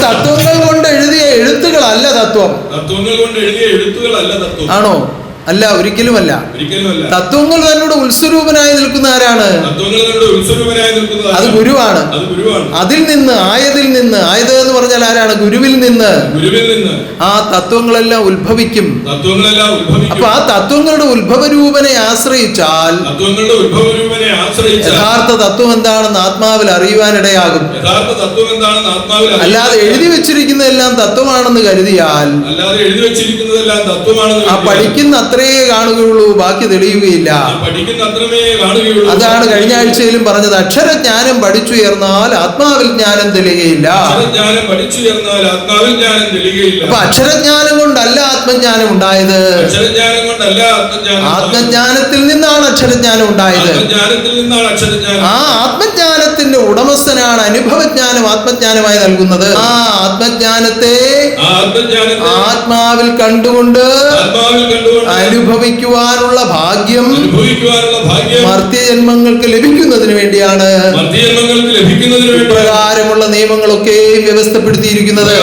[SPEAKER 3] തത്വങ്ങൾ കൊണ്ട് എഴുതിയ എഴുത്തുകളല്ല തത്വം. ആണോ? അല്ല, ഒരിക്കലുമല്ല.
[SPEAKER 2] ഒരിക്കലുമല്ല.
[SPEAKER 3] തത്വങ്ങൾ തന്നോട് ഉത്സ്വരൂപനായി നിൽക്കുന്ന ആരാണ്?
[SPEAKER 2] തത്വങ്ങൾ തന്നോട് ഉത്സ്വരൂപനായി നിൽക്കുന്നത്
[SPEAKER 3] അത് ഗുരുവാണ്.
[SPEAKER 2] അത് ഗുരുവാണ്.
[SPEAKER 3] അതിൽ നിന്ന്, ആയതിൽ നിന്ന്, ആയത് എന്ന് പറഞ്ഞാൽ ആരാണ്? ഗുരുവിൽ നിന്ന്.
[SPEAKER 2] ഗുരുവിൽ നിന്ന്
[SPEAKER 3] ആ തത്വങ്ങളെല്ലാം ഉത്ഭവിക്കും.
[SPEAKER 2] തത്വങ്ങളെല്ലാം ഉത്ഭവിക്കും.
[SPEAKER 3] അപ്പൊ ആ തത്വങ്ങളുടെ ഉത്ഭവരൂപനെ ആശ്രയിച്ചാൽ,
[SPEAKER 2] തത്വങ്ങളുടെ ഉത്ഭവരൂപനെ ആശ്രയിച്ചാൽ
[SPEAKER 3] യഥാർത്ഥ തത്വം എന്താണെന്ന് ആത്മാവിൽ അറിയുവാനിടയാകും.
[SPEAKER 2] യഥാർത്ഥ തത്വം എന്താണെന്ന് ആത്മാവിൽ
[SPEAKER 3] അല്ലാതെ എഴുതി വെച്ചിരിക്കുന്നതെല്ലാം തത്വമാണെന്ന് കരുതിയാൽ,
[SPEAKER 2] അല്ലാതെ എഴുതി വെച്ചിരിക്കുന്നതെല്ലാം തത്വമാണെന്ന്
[SPEAKER 3] ആ പഠിക്കുന്ന അത്രയേ കാണുകയുള്ളൂ, ബാക്കി തെളിയുകയില്ല.
[SPEAKER 2] പഠിക്കുന്ന അത്രമേ കാണുകയുള്ളൂ.
[SPEAKER 3] അതാണ് കഴിഞ്ഞ ആഴ്ചയിലും പറഞ്ഞത്. അക്ഷരജ്ഞാനം പഠിച്ചുയർന്നാൽ ആത്മാവിൽ ജ്ഞാനം തെളിയുകയില്ല.
[SPEAKER 2] അക്ഷരജ്ഞാനം പഠിച്ചുയർന്നാൽ ആത്മാവിൽ ജ്ഞാനം തെളിയുകയില്ല.
[SPEAKER 3] അപ്പൊ അക്ഷരജ്ഞാനം കൊണ്ടല്ല ആത്മജ്ഞാനം ഉണ്ടായത്.
[SPEAKER 2] അക്ഷരജ്ഞാനം കൊണ്ടല്ല ആത്മജ്ഞാനം.
[SPEAKER 3] ആത്മജ്ഞാനത്തിൽ നിന്നാണ് അക്ഷരജ്ഞാനം ഉണ്ടായത്.
[SPEAKER 2] ആത്മജ്ഞാനത്തിൽ നിന്നാണ് അക്ഷരജ്ഞാനം.
[SPEAKER 3] ആ ആത്മജ്ഞാനത്തിന്റെ ഉടമസ്ഥനാണ് അനുഭവജ്ഞാനം ആത്മജ്ഞാനമായി നൽകുന്നത്. ആ ആത്മജ്ഞാനത്തെ ആത്മാവിൽ കണ്ടുകൊണ്ട് അനുഭവിക്കുവാനുള്ള ഭാഗ്യം മർത്യജന്മങ്ങൾക്ക് ലഭിക്കുന്നതിന് വേണ്ടിയാണ് ഇപ്രകാരമുള്ള നിയമങ്ങളൊക്കെ വ്യവസ്ഥപ്പെടുത്തിയിരിക്കുന്നത്.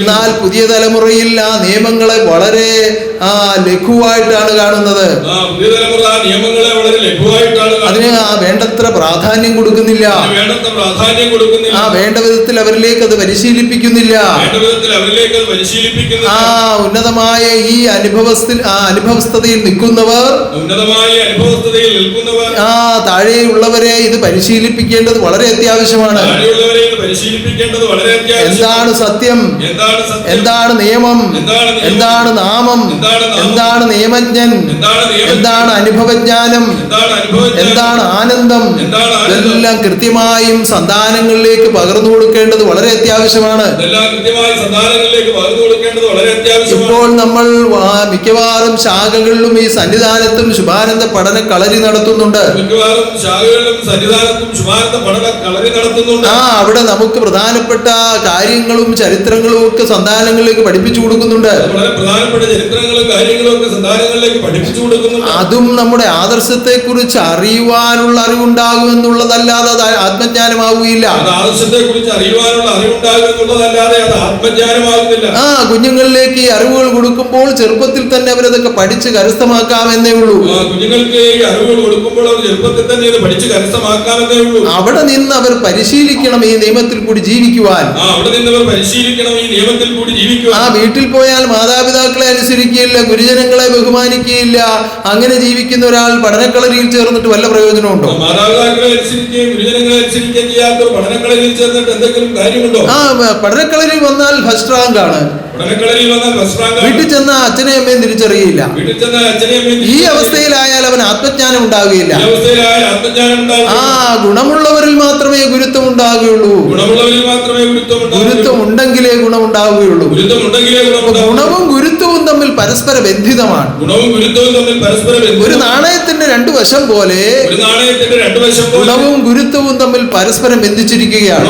[SPEAKER 3] എന്നാൽ പുതിയ തലമുറയിൽ ആ നിയമങ്ങളെ വളരെ ലഘുവായിട്ടാണ് കാണുന്നത്. അതിന് വേണ്ടത്ര പ്രാധാന്യം കൊടുക്കുന്നില്ല. ആ വേണ്ട വിധത്തിൽ അവരിലേക്ക് അത് പരിശീലിപ്പിക്കുന്നില്ല. ആ ഉന്നതമായ ഈ അനുഭവസ്ഥതയിൽ നിൽക്കുന്നവർ ആ താഴെയുള്ളവരെ ഇത് പരിശീലിപ്പിക്കേണ്ടത് വളരെ അത്യാവശ്യമാണ്. എന്താണ് സത്യം, എന്താണ് നിയമം, എന്താണ് നാമം, എന്താണ് നിയമജ്ഞൻ, എന്താണ് അനുഭവജ്ഞാനം, എന്താണ് ആനന്ദം, ഇതെല്ലാം കൃത്യമായും സന്താനങ്ങളിലേക്ക് പകർന്നു കൊടുക്കേണ്ടത് വളരെ അത്യാവശ്യമാണ്. ഇപ്പോൾ നമ്മൾ മിക്കവാറും ശാഖകളിലും ഈ സന്നിധാനത്തും ശുഭാനന്ദ പഠന കളരി നടത്തുന്നുണ്ട്. അവിടെ നമുക്ക് പ്രധാനപ്പെട്ട കാര്യങ്ങളും ചരിത്രങ്ങളും ഒക്കെ സന്താനങ്ങളിലേക്ക് പഠിപ്പിച്ചു കൊടുക്കുന്നുണ്ട്. അതും നമ്മുടെ ആദർശത്തെ കുറിച്ച് അറിയുവാനുള്ള അറിവുണ്ടാകും എന്നുള്ളതല്ലാതെ അത് ആത്മജ്ഞാനമാവുകയില്ല. ആ കുഞ്ഞുങ്ങളിലേക്ക് ഈ അറിവുകൾ കൊടുക്കുമ്പോൾ ചെറുപ്പത്തിൽ തന്നെ അവരതൊക്കെ പഠിച്ച് കരസ്ഥമാക്കാമെന്നേ ഉള്ളൂ. അവിടെ നിന്ന് അവർ പരിശീലിക്കണം ഈ നിയമത്തിൽ കൂടി ജീവിക്കുവാൻ. ആ വീട്ടിൽ പോയാൽ മാതാപിതാക്കളെ അനുസരിക്കുകയില്ല, ഗുരുജനങ്ങളെ ബഹുമാനിക്കുകയില്ല. അങ്ങനെ ജീവിക്കുന്ന ഒരാൾ പഠനക്കളരിയിൽ ചേർന്നിട്ട് വല്ല പ്രയോജനമുണ്ടോ? ആ പഠനക്കളരിയിൽ വന്നാൽ ഫസ്റ്റ് റാങ്ക് ആണ്. വീട്ടിൽ ചെന്ന അച്ഛനെയും അമ്മയും തിരിച്ചറിയില്ല. ഈ അവസ്ഥയിലായാൽ അവൻ ആത്മജ്ഞാനം ഉണ്ടാവുകയില്ല. ആ ഗുണമുള്ളവരിൽ മാത്രമേ ഗുരുത്വം ഉണ്ടാവുകയുള്ളൂ. ഗുരുത്വം ഉണ്ടെങ്കിലേ ഗുണമുണ്ടാവുകയുള്ളൂ. ഗുണവും ഗുരുത്വവും തമ്മിൽ പരസ്പര ബന്ധിതമാണ്. ഒരു നാണയത്തിന്റെ രണ്ടു വശം പോലെ ഗുണവും ഗുരുത്വവും തമ്മിൽ പരസ്പരം ബന്ധിച്ചിരിക്കുകയാണ്.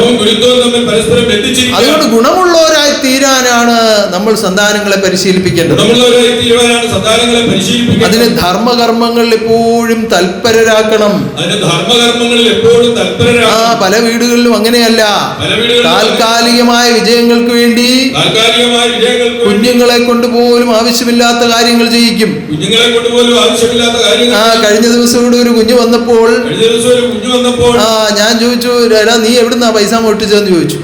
[SPEAKER 3] അതുകൊണ്ട് ഗുണമുള്ളവരായി തീരാനാണ് നമ്മൾ സന്താനങ്ങളെ പരിശീലിപ്പിക്കേണ്ടത്. അതിന് ധർമ്മകർമ്മങ്ങളിൽ എപ്പോഴും തൽപരരാക്കണം. ആ പല വീടുകളിലും അങ്ങനെയല്ല. താൽക്കാലികമായ വിജയങ്ങൾക്ക് വേണ്ടി കുഞ്ഞുങ്ങളെ കൊണ്ടുപോലും ആവശ്യമില്ലാത്ത കാര്യങ്ങൾ ചെയ്യിക്കും. ആ കഴിഞ്ഞ ദിവസം ഇവിടെ ഒരു കുഞ്ഞു വന്നപ്പോൾ ഞാൻ ചോദിച്ചു, നീ എവിടുന്നാ പൈസ മോഷ്ടിച്ചതെന്ന് ചോദിച്ചു.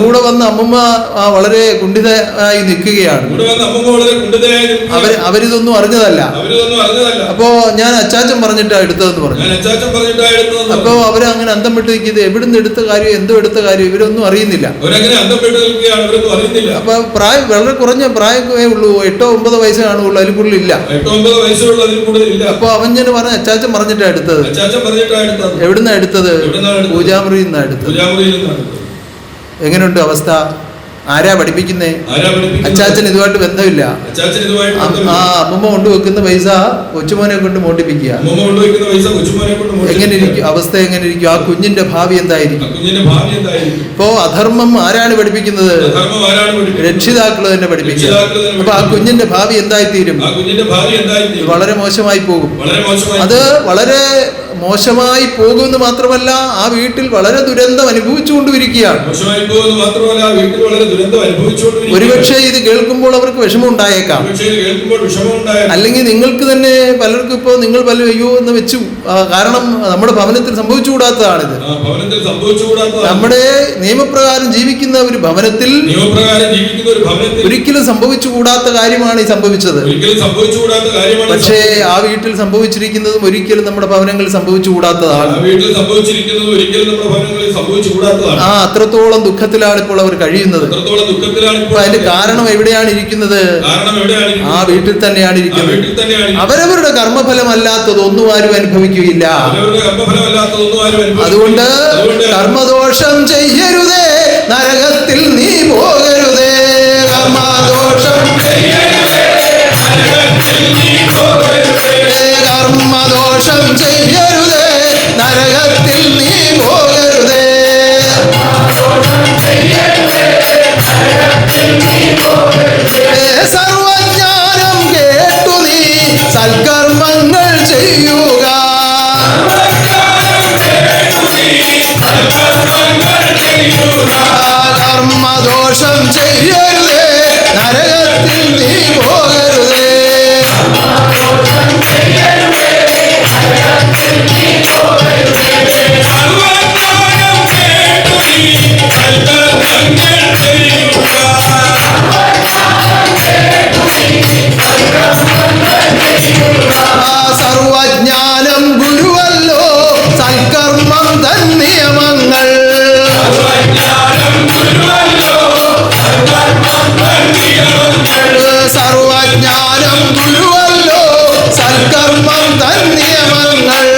[SPEAKER 3] കൂടെ വന്ന അമ്മമ്മ വളരെ കുണ്ഠിതയായി നിൽക്കുകയാണ്. അവരിതൊന്നും അറിഞ്ഞതല്ല. അപ്പോ ഞാൻ അച്ചാച്ചൻ പറഞ്ഞിട്ടാ എടുത്തതെന്ന് പറഞ്ഞു. അപ്പോ അവരങ്ങനെ അന്തം വിട്ട് നിൽക്കുന്നത്, എവിടുന്ന് എടുത്ത കാര്യം, എന്തോ എടുത്ത കാര്യം ഇവരൊന്നും അറിയുന്നില്ല. അപ്പൊ പ്രായം വളരെ കുറഞ്ഞ പ്രായമേ ഉള്ളൂ, 8-9 വയസ്സ് കാണുള്ളൂ, അതിൽ കൂടുതലില്ല. അപ്പൊ അവൻ ഞാൻ പറഞ്ഞ അച്ചാച്ചൻ പറഞ്ഞിട്ടാ എടുത്തത്. എവിടുന്നാ എടുത്തത്? പൂജാമുറിയിൽ നിന്നാ എടുത്തത്. എങ്ങനെയുണ്ട് അവസ്ഥ? ആരാ പഠിപ്പിക്കുന്നേ? അച്ചാച്ചൻ ഇതുമായിട്ട് ബന്ധമില്ല. ആ അമ്മമ്മ കൊണ്ടുവെക്കുന്ന പൈസ കൊച്ചുമോനെ കൊണ്ട് മോട്ടിപ്പിക്കുക. എങ്ങനെ ഇരിക്കും അവസ്ഥ? എങ്ങനെ ഇരിക്കും? ആ കുഞ്ഞിന്റെ ഭാവി എന്തായിരിക്കും? ഇപ്പോ അധർമ്മം ആരാണ് പഠിപ്പിക്കുന്നത്? രക്ഷിതാക്കൾ തന്നെ പഠിപ്പിക്കുക. അപ്പൊ ആ കുഞ്ഞിന്റെ ഭാവി എന്തായിത്തീരും? വളരെ മോശമായി പോകും. അത് വളരെ മോശമായി പോകുമെന്ന് മാത്രമല്ല ആ വീട്ടിൽ വളരെ ദുരന്തം അനുഭവിച്ചുകൊണ്ടിരിക്കുകയാണ്.
[SPEAKER 2] മോശമായി പോകുന്നത് മാത്രമല്ല വീട്ടിൽ വളരെ ദുരന്തം അനുഭവിച്ചുകൊണ്ടിരിക്കുകയാണ്.
[SPEAKER 3] ഒരുപക്ഷെ ഇത് കേൾക്കുമ്പോൾ അവർക്ക് വിഷമം ഉണ്ടായേക്കാം.
[SPEAKER 2] ഒരുപക്ഷേ ഇത് കേൾക്കുമ്പോൾ വിഷമം ഉണ്ടായേക്കാം.
[SPEAKER 3] അല്ലെങ്കിൽ നിങ്ങൾക്ക് തന്നെ പലർക്കും ഇപ്പോൾ നിങ്ങൾ പല അയ്യോ എന്ന് വെച്ചു. കാരണം നമ്മുടെ ഭവനത്തിൽ സംഭവിച്ചുകൂടാത്തതാണിത്.
[SPEAKER 2] ഭവനത്തിൽ സംഭവിച്ചുകൂടാത്തതാണ്.
[SPEAKER 3] നമ്മുടെ നിയമപ്രകാരം ജീവിക്കുന്ന ഒരു ഭവനത്തിൽ ഒരിക്കലും സംഭവിച്ചുകൂടാത്ത കാര്യമാണ് ഈ സംഭവിച്ചത്. പക്ഷേ ആ വീട്ടിൽ സംഭവിച്ചിരിക്കുന്നതും ഒരിക്കലും നമ്മുടെ ഭവനങ്ങളിൽ സംഭവിച്ചുകൂടാത്തതാണ്. ആ അത്രത്തോളം ദുഃഖത്തിലാണ് ഇപ്പോൾ അവർ കഴിയുന്നത്. അതിന്റെ കാരണം എവിടെയാണ് ഇരിക്കുന്നത്? ആ വീട്ടിൽ തന്നെയാണ് ഇരിക്കുന്നത്. അവരവരുടെ കർമ്മഫലമല്ലാത്തതൊന്നും ആരും അനുഭവിക്കുകയില്ല. അതുകൊണ്ട് കർമ്മദോഷം ചെയ്യരുതേ, നരകത്തിൽ നീ പോകരുതേ. കർമ്മദോഷം കർമ്മദോഷം ചെയ്യരുതേ, നരകത്തിൽ നീ പോകരുതേ. സർവജ്ഞാനം കേട്ടു നീ സൽക്കർമ്മങ്ങൾ ചെയ്യുക. കർമ്മദോഷം ചെയ്യരുതേ, നരകത്തിൽ നീ പോകരുതേ. സർവജ്ഞാനം ഗുരുവല്ലോ, സൽക്കർമ്മം തൻ നിയമങ്ങൾ. സർവജ്ഞാനം ഗുരുവല്ലോ, സൽക്കർമ്മം തൻ നിയമങ്ങൾ.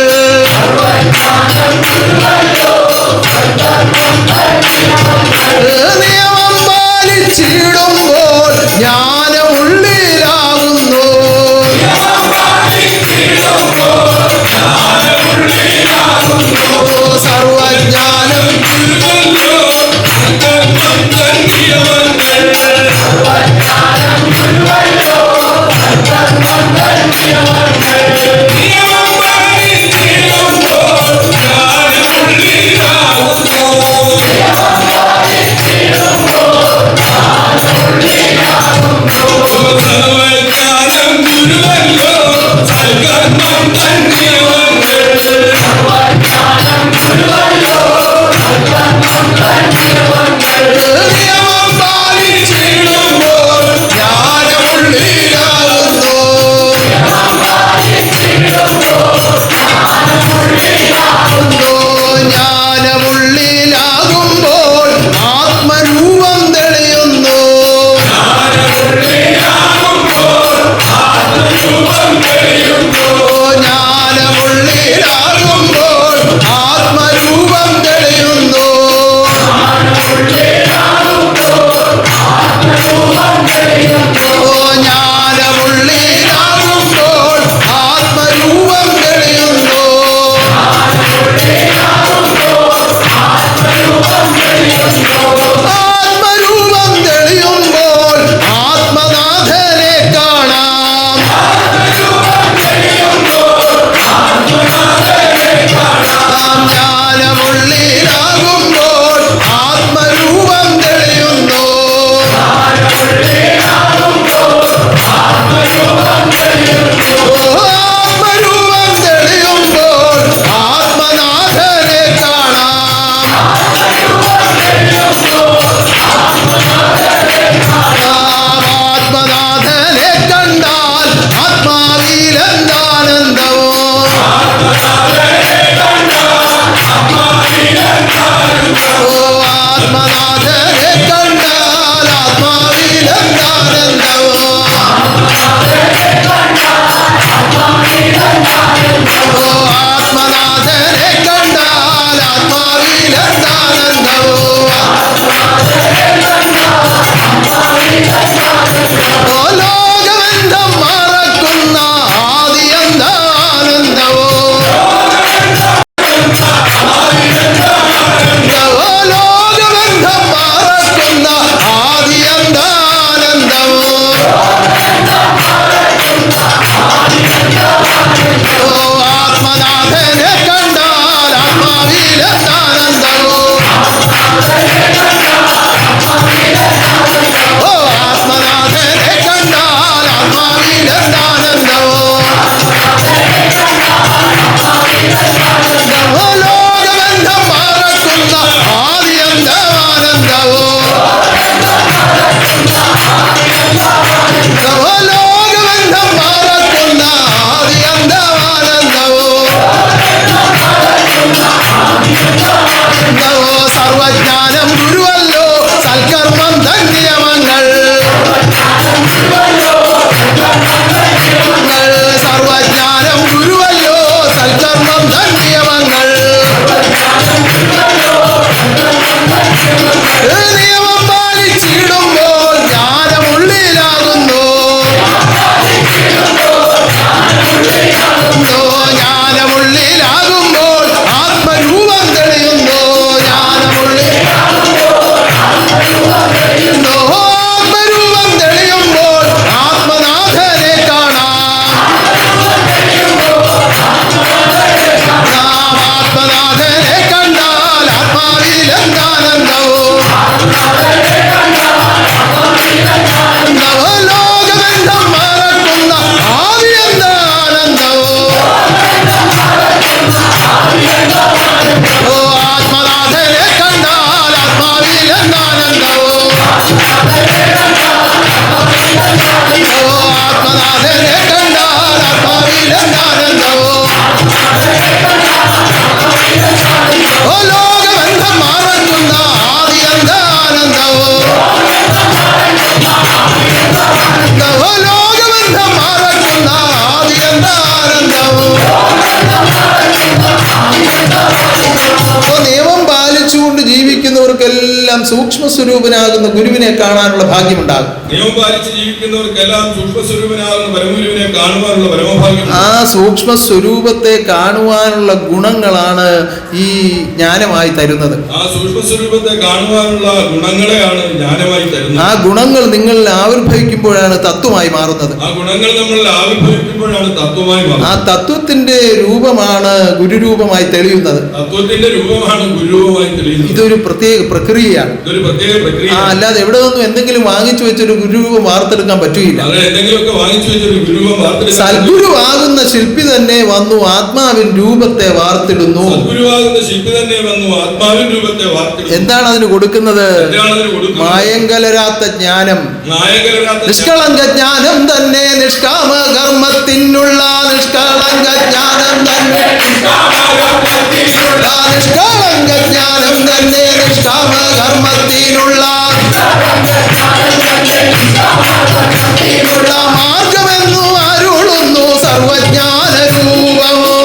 [SPEAKER 3] സർവജ്ഞാനം ഗുരുവല്ലോ സൽക്കർമ്മം ധന്യമങ്ങൾ. സർവജ്ഞാനം ഗുരുവല്ലോ സൽക്കർമ്മം ധന്യമങ്ങൾ. നിയമം പാലിച്ചിടുമ്പോൾ ജ്ഞാനമുള്ളിലാകുന്നു. ജ്ഞാനമുള്ളിലാകുമ്പോൾ ആത്മരൂപം തെളിയുന്നു. ആത്മരൂപം തെളിയുമ്പോൾ ആത്മനാഥനെ കാണാം. ആത്മനാഥനെ കണ്ടാൽ ആത്മാവിലെന്താനന്ദവും. നവലോകബന്ധം മറക്കുന്ന ആവിയെന്താനന്ദവും. ആത്മനാഥനെ കണ്ടാൽ ആത്മാവിലെന്താനന്ദവും. ആത്മനാഥനെ കണ്ടാൽ ആത്മാവിലെന്താനന്ദവും. ലോകബന്ധം മറക്കുന്ന ആദിയെന്താനന്ദവും. ലോകബന്ധം മറക്കുന്ന ആദിയെന്താനന്ദവും. നിയമം പാലിച്ചുകൊണ്ട് ജീവിക്കുന്നവർക്കെല്ലാം സൂക്ഷ്മ സ്വരൂപനാകുന്ന ഗുരുവിനെ കാണാനുള്ള ഭാഗ്യമുണ്ടാകും.
[SPEAKER 2] നിയമം പാലിച്ച് ജീവിക്കുന്നവർക്കെല്ലാം സൂക്ഷ്മസ്വരൂപനാകുന്ന പരമഗുരുവിനെ കാണുവാനുള്ള പരമഭാഗ്യം.
[SPEAKER 3] ആ സൂക്ഷ്മ സ്വരൂപത്തെ കാണുവാനുള്ള ഗുണങ്ങളാണ് ഈ ജ്ഞാനമായി തരുന്നത്.
[SPEAKER 2] ആ സൂക്ഷ്മസ്വരൂപത്തെ കാണുവാനുള്ള ഗുണങ്ങളെയാണ് ജ്ഞാനമായി തരുന്നത്.
[SPEAKER 3] ആ ഗുണങ്ങൾ നിങ്ങളിൽ ആവിർഭവിക്കുമ്പോഴാണ് തത്വമായി മാറുന്നത്.
[SPEAKER 2] ആ ഗുണങ്ങൾ നമ്മൾ ആവിർഭവിക്കുമ്പോഴാണ് തത്വമായി മാറുന്നത്.
[SPEAKER 3] ആ തത്വത്തിന്റെ രൂപമാണ് ഗുരുരൂപമായി തെളിയുന്നത്.
[SPEAKER 2] തത്വത്തിന്റെ രൂപമാണ് ഗുരുരൂപമായി തെളിയുന്നത്.
[SPEAKER 3] ഇതൊരു പ്രത്യേക പ്രക്രിയയാണ്.
[SPEAKER 2] ഇതൊരു പ്രത്യേക പ്രക്രിയ.
[SPEAKER 3] അല്ലാതെ എവിടെ നിന്നും എന്തെങ്കിലും വാങ്ങിച്ചു വെച്ചൊരു ഗുരുരൂപം വാർത്തെടുക്കാൻ പറ്റൂല. സദ്ഗുരു ആകുന്ന ശില്പി തന്നെ വന്നു ആത്മാവിൻ രൂപത്തെ വാർത്തിടുന്നു. എന്താണ് അതിന് കൊടുക്കുന്നത്? മായങ്കലരാത്ത ജ്ഞാനം, നിഷ്കളങ്ക ജ്ഞാനം തന്നെ നിഷ്കാമ കർമ്മത്തിനുള്ള നിഷ്കളങ്ക ജ്ഞാനം തന്നെ. നിഷ്കളങ്ക ജ്ഞാനം തന്നെ നിഷ്കാമ കർമ്മത്തിനുള്ള മാർഗമെന്നു അരുളുന്നു സർവജ്ഞാന രൂപമോ.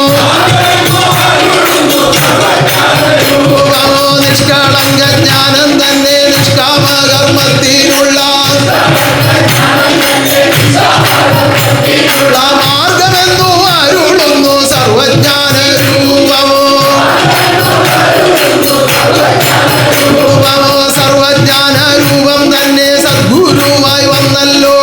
[SPEAKER 3] നിഷ്കളങ്ക ജ്ഞാനം തന്നെ നിഷ്കാമ കർമ്മത്തിനുള്ള മാർഗമെന്നു അരുളുന്നു സർവജ്ഞാന രൂപമോ. സർവജ്ഞാന രൂപം തന്നെ സദ്ഗുരുവായി വന്നല്ലോ.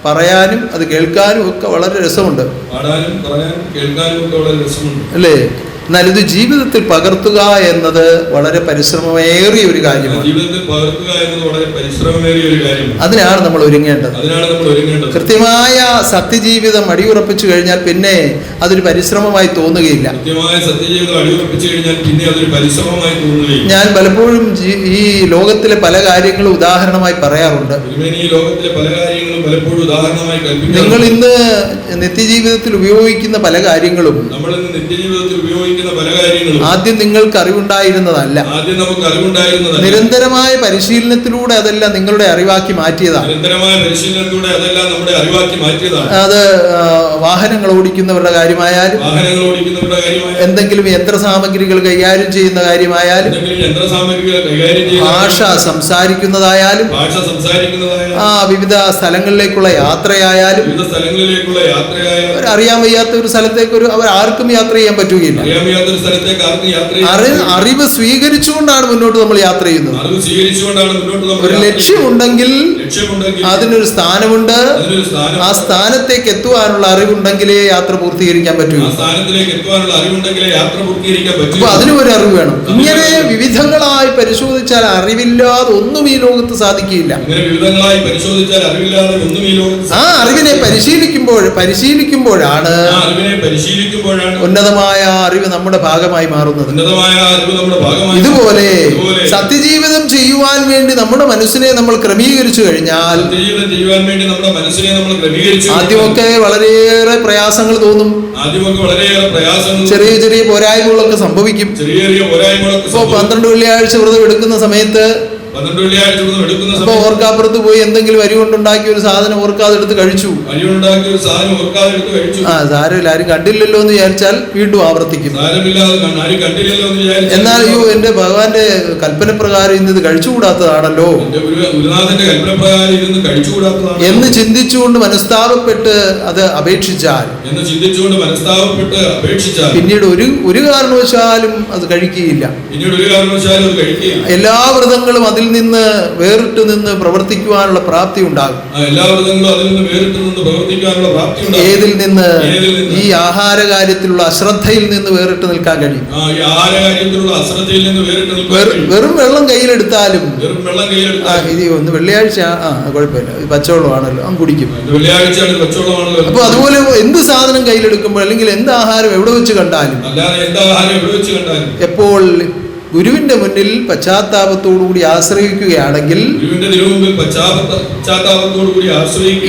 [SPEAKER 3] പറയാനും അത് കേൾക്കാനും ഒക്കെ വളരെ രസമുണ്ട്,
[SPEAKER 2] പാടാനും പറയാനും കേൾക്കാനും ഒക്കെ വളരെ രസമുണ്ട്
[SPEAKER 3] അല്ലേ? എന്നാൽ ഇത് ജീവിതത്തിൽ പകർത്തുക എന്നത് വളരെ പരിശ്രമമേറിയ ഒരു കാര്യമാണ്.
[SPEAKER 2] ജീവിതത്തിൽ പകർത്തുക എന്നത് വളരെ പരിശ്രമമേറിയ ഒരു കാര്യമാണ്.
[SPEAKER 3] അതിനാണ് നമ്മൾ ഒരുങ്ങേണ്ടത്. കൃത്യമായ സത്യജീവിതം അടിയുറപ്പിച്ചു കഴിഞ്ഞാൽ പിന്നെ അതൊരു പരിശ്രമമായി തോന്നുകയില്ല.
[SPEAKER 2] കൃത്യമായ സത്യജീവിതം അടിയുറപ്പിച്ചു കഴിഞ്ഞാൽ പിന്നെ അതൊരു പരിശ്രമമായി തോന്നുകയില്ല.
[SPEAKER 3] ഞാൻ പലപ്പോഴും ഈ ലോകത്തിലെ പല കാര്യങ്ങളും ഉദാഹരണമായി പറയാറുണ്ട്.
[SPEAKER 2] ഈ ലോകത്തിലെ പല കാര്യങ്ങളും പലപ്പോഴും ഉദാഹരണമായി കൽപ്പിക്കുന്നു.
[SPEAKER 3] നിങ്ങൾ ഇന്ന് നിത്യജീവിതത്തിൽ ഉപയോഗിക്കുന്ന പല കാര്യങ്ങളും
[SPEAKER 2] നമ്മൾ ഇന്ന് നിത്യജീവിതത്തിൽ ഉപയോഗിക്കുന്ന പല കാര്യങ്ങളും
[SPEAKER 3] ആദ്യം നിങ്ങൾക്ക് അറിവുണ്ടായിരുന്നതല്ല.
[SPEAKER 2] ആദ്യം നമുക്ക് അറിവുണ്ടായിരുന്നതല്ല.
[SPEAKER 3] നിരന്തരമായ പരിശീലനത്തിലൂടെ അതെല്ലാം നിങ്ങളുടെ അറിവാക്കി മാറ്റിയതാണ്.
[SPEAKER 2] നിരന്തരമായ പരിശീലനത്തിലൂടെ അതെല്ലാം നമ്മുടെ അറിവാക്കി മാറ്റിയതാണ്.
[SPEAKER 3] അത് വാഹനങ്ങൾ ഓടിക്കുന്നവരുടെ കാര്യമായാലും എന്തെങ്കിലും യന്ത്രസാമഗ്രികൾ കൈകാര്യം ചെയ്യുന്ന കാര്യമായാലും ഭാഷ സംസാരിക്കുന്നതായാലും വിവിധ സ്ഥലങ്ങളിലേക്കുള്ള യാത്രയായാലും അറിയാൻ വയ്യാത്ത ഒരു സ്ഥലത്തേക്ക് അവർ ആർക്കും യാത്ര ചെയ്യാൻ പറ്റുകയില്ല. അറിവ് സ്വീകരിച്ചുകൊണ്ടാണ് മുന്നോട്ട് നമ്മൾ യാത്ര ചെയ്യുന്നത്. ഒരു ലക്ഷ്യമുണ്ടെങ്കിൽ അതിനൊരു സ്ഥാനമുണ്ട്. ആ സ്ഥാനത്തേക്ക് എത്തുവാനുള്ള അറിവുണ്ടെങ്കിലേ യാത്ര പൂർത്തീകരിക്കാൻ പറ്റൂ. അപ്പൊ അതിനും ഒരു അറിവ് വേണം. ഇങ്ങനെ വിവിധങ്ങളായി പരിശോധിച്ചാൽ അറിവില്ലാതെ ഒന്നും ഈ ലോകത്ത് സാധിക്കില്ല. ആ അറിവിനെ പരിശീലിക്കുമ്പോഴാണ് ഉന്നതമായ അറിവ് നമ്മുടെ ഭാഗമായി മാറുന്നത്. ഇതുപോലെ സത്യജീവിതം ചെയ്യുവാൻ വേണ്ടി നമ്മുടെ മനസ്സിനെ നമ്മൾ ക്രമീകരിച്ചു കഴിഞ്ഞാൽ ആദ്യമൊക്കെ വളരെയേറെ പ്രയാസങ്ങൾ തോന്നും. ചെറിയ ചെറിയ പോരായ്മകളൊക്കെ സംഭവിക്കും. ഇപ്പോ 12 വെള്ളിയാഴ്ച വ്രതം എടുക്കുന്ന സമയത്ത് അപ്പൊ ഓർക്കാപ്പുറത്ത് പോയി എന്തെങ്കിലും അരി കൊണ്ടുണ്ടാക്കിയ ഒരു സാധനം ഓർക്കാതെ എടുത്ത് കഴിച്ചു. സാരമില്ല, ആരും കണ്ടില്ലല്ലോ എന്ന് വിചാരിച്ചാൽ വീണ്ടും ആവർത്തിക്കും. എന്നാൽ എന്റെ ഭഗവാന്റെ കൽപ്പന പ്രകാരം ഇന്ന് ഇത് കഴിച്ചുകൂടാത്തതാണല്ലോ എന്ന് ചിന്തിച്ചുകൊണ്ട് മനസ്താപപ്പെട്ട് അത് അപേക്ഷിച്ചാൽ പിന്നീട് ഒരു കാരണവശാലും അത് കഴിക്കുകയില്ല. എല്ലാ വ്രതങ്ങളും അതിൽ നിന്ന് വേറിട്ട് നിന്ന് പ്രവർത്തിക്കുവാനുള്ള പ്രാപ്തി ഉണ്ടാകും. ഏതിൽ നിന്ന്? ഈ ആഹാര കാര്യത്തിലുള്ള അശ്രദ്ധയിൽ നിന്ന് വേറിട്ട് നിൽക്കാൻ കഴിയും. വെറും വെള്ളം കയ്യിലെടുത്താലും ഇത് ഒന്ന് വെള്ളിയാഴ്ച കുഴപ്പമില്ല, പച്ചവെള്ളമാണല്ലോ, കുടിക്കും. അപ്പൊ അതുപോലെ എന്ത് സാധനം കയ്യിലെടുക്കുമ്പോൾ അല്ലെങ്കിൽ എന്ത് ആഹാരം എവിടെ വെച്ച് കണ്ടാലും എപ്പോൾ ഗുരുവിന്റെ മുന്നിൽ പശ്ചാത്താപത്തോടുകൂടി ആശ്രയിക്കുകയാണെങ്കിൽ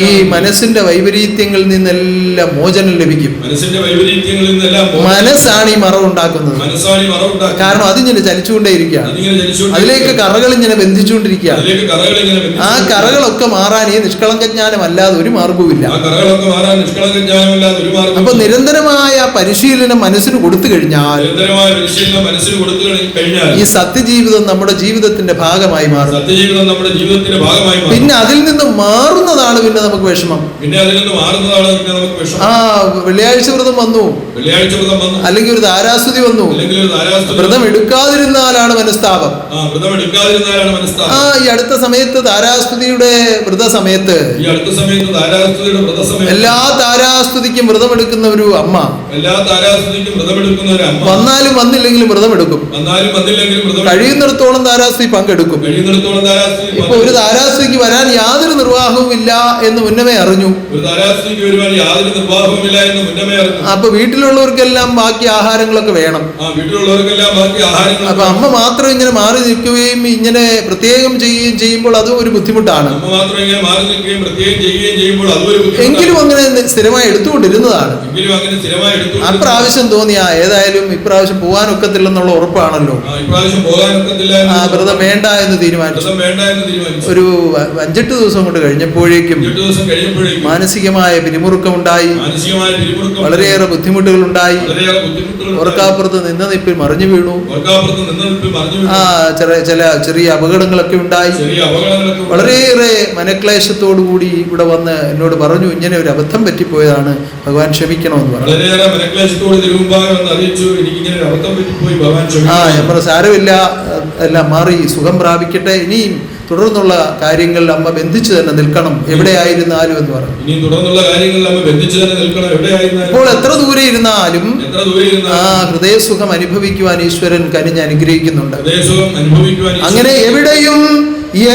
[SPEAKER 3] ഈ മനസ്സിന്റെ വൈപരീത്യങ്ങളിൽ നിന്നെല്ലാം മോചനം ലഭിക്കും. മനസ്സാണ് ഈ മറവുണ്ടാക്കുന്നത്. കാരണം അതിങ്ങനെ ചലിച്ചുകൊണ്ടേയിരിക്കുകയാണ്. അതിലേക്ക് കറകൾ ഇങ്ങനെ ബന്ധിച്ചുകൊണ്ടിരിക്കുകയാണ്. ആ കറകളൊക്കെ മാറാൻ ഈ നിഷ്കളങ്കജ്ഞാനം അല്ലാതെ ഒരു മാർഗവുമില്ല. അപ്പൊ നിരന്തരമായ പരിശീലനം മനസ്സിന് കൊടുത്തു കഴിഞ്ഞാൽ ഈ സത്യജീവിതം നമ്മുടെ ജീവിതത്തിന്റെ ഭാഗമായി മാറും. പിന്നെ അതിൽ നിന്ന് മാറുന്നതാണ് പിന്നെ നമുക്ക് വിഷമം. വെള്ളിയാഴ്ച വ്രതം വന്നു, അല്ലെങ്കിൽ ഒരു ധാരാസ്തുതി വന്നു, വ്രതം എടുക്കാതിരുന്നാലാണ് മനസ്താപം. ഈ അടുത്ത സമയത്ത് ധാരാസ്തുതിയുടെ വ്രത സമയത്ത് എല്ലാ ധാരാസ്തുതിക്കും വ്രതമെടുക്കുന്ന ഒരു അമ്മ വന്നാലും വന്നില്ലെങ്കിലും വ്രതമെടുക്കും. കഴിയുന്നിടത്തോളം ധാരാസ്തുതി പങ്കെടുക്കും. ഇപ്പൊ ഒരു ധാരാസ്തുതിക്ക് വരാൻ യാതൊരു നിർവാഹവും ഇല്ല എന്ന് മുന്നമേ അറിഞ്ഞു. അപ്പൊ വീട്ടിലുള്ളവർക്കെല്ലാം ബാക്കി ആഹാരങ്ങളൊക്കെ വേണം. അപ്പൊ അമ്മ മാത്രം ഇങ്ങനെ മാറി നിൽക്കുകയും ഇങ്ങനെ പ്രത്യേകം ചെയ്യുകയും ചെയ്യുമ്പോൾ അത് ഒരു ബുദ്ധിമുട്ടാണ്. എങ്കിലും അങ്ങനെ സ്ഥിരമായി എടുത്തുകൊണ്ടിരുന്നതാണ്. അപ്രാവശ്യം തോന്നിയ ഏതായാലും ഇപ്രാവശ്യം പോകാനൊക്കത്തില്ലെന്നുള്ള ഉറപ്പാണല്ലോ. വ്രതം വേണ്ട എന്ന് തീരുമാനിച്ചു. ഒരു 5-8 ദിവസം കൊണ്ട് കഴിഞ്ഞപ്പോഴേക്കും മാനസികമായ പിരിമുറുക്കമുണ്ടായി, വളരെയേറെ ബുദ്ധിമുട്ടുകൾ ഉണ്ടായി. ഓർക്കാപ്പുറത്ത് നിന്ന നിപ്പിൽ മറിഞ്ഞു വീണു. ചെറിയ അപകടങ്ങളൊക്കെ ഉണ്ടായി. വളരെയേറെ മനക്ലേശത്തോടുകൂടി ഇവിടെ വന്ന് എന്നോട് പറഞ്ഞു, ഇങ്ങനെ ഒരു അബദ്ധം പറ്റിപ്പോയതാണ്, ഭഗവാൻ ക്ഷമിക്കണമെന്ന് പറഞ്ഞു. ഞാൻ പറഞ്ഞു സാരമില്ല, എല്ലാം മാറി സുഖം പ്രാപിക്കട്ടെ, ഇനിയും തുടർന്നുള്ള കാര്യങ്ങളിൽ അമ്മ ബന്ധിച്ചു തന്നെ നിൽക്കണം എവിടെയായിരുന്നാലും എന്ന് പറഞ്ഞു.
[SPEAKER 2] ഇനി തുടർന്നുള്ള കാര്യങ്ങളിൽ അമ്മ ബന്ധിച്ചു തന്നെ നിൽക്കണം എവിടെയായിരുന്നാലും.
[SPEAKER 3] ഇപ്പോൾ എത്ര ദൂരെ ഇരുന്നാലും ആ ഹൃദയസുഖം അനുഭവിക്കുവാൻ ഈശ്വരൻ കനിഞ്ഞ് അനുഗ്രഹിക്കുന്നുണ്ട്. അങ്ങനെ എവിടെയും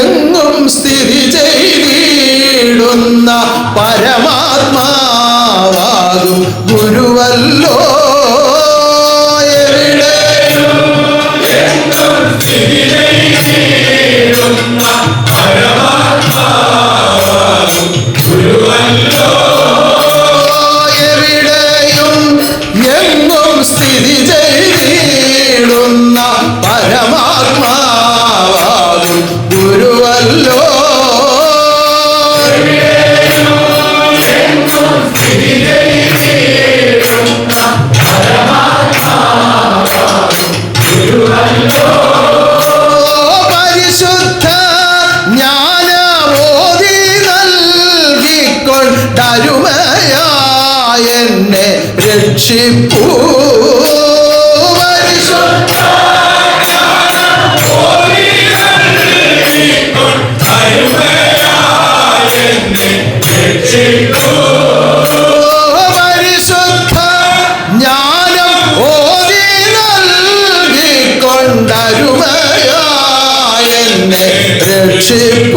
[SPEAKER 3] എങ്ങും സ്ഥിതി ചെയ്തിടുന്ന പരമാത്മാവാകും ഗുരുവല്ലോ. എന്നെ രക്ഷിപ്പൂ പരിശുദ്ധ ജ്ഞാനം ഓതി നൽകിക്കൊണ്ടരുമയായ എന്നെ രക്ഷിപ്പൂ.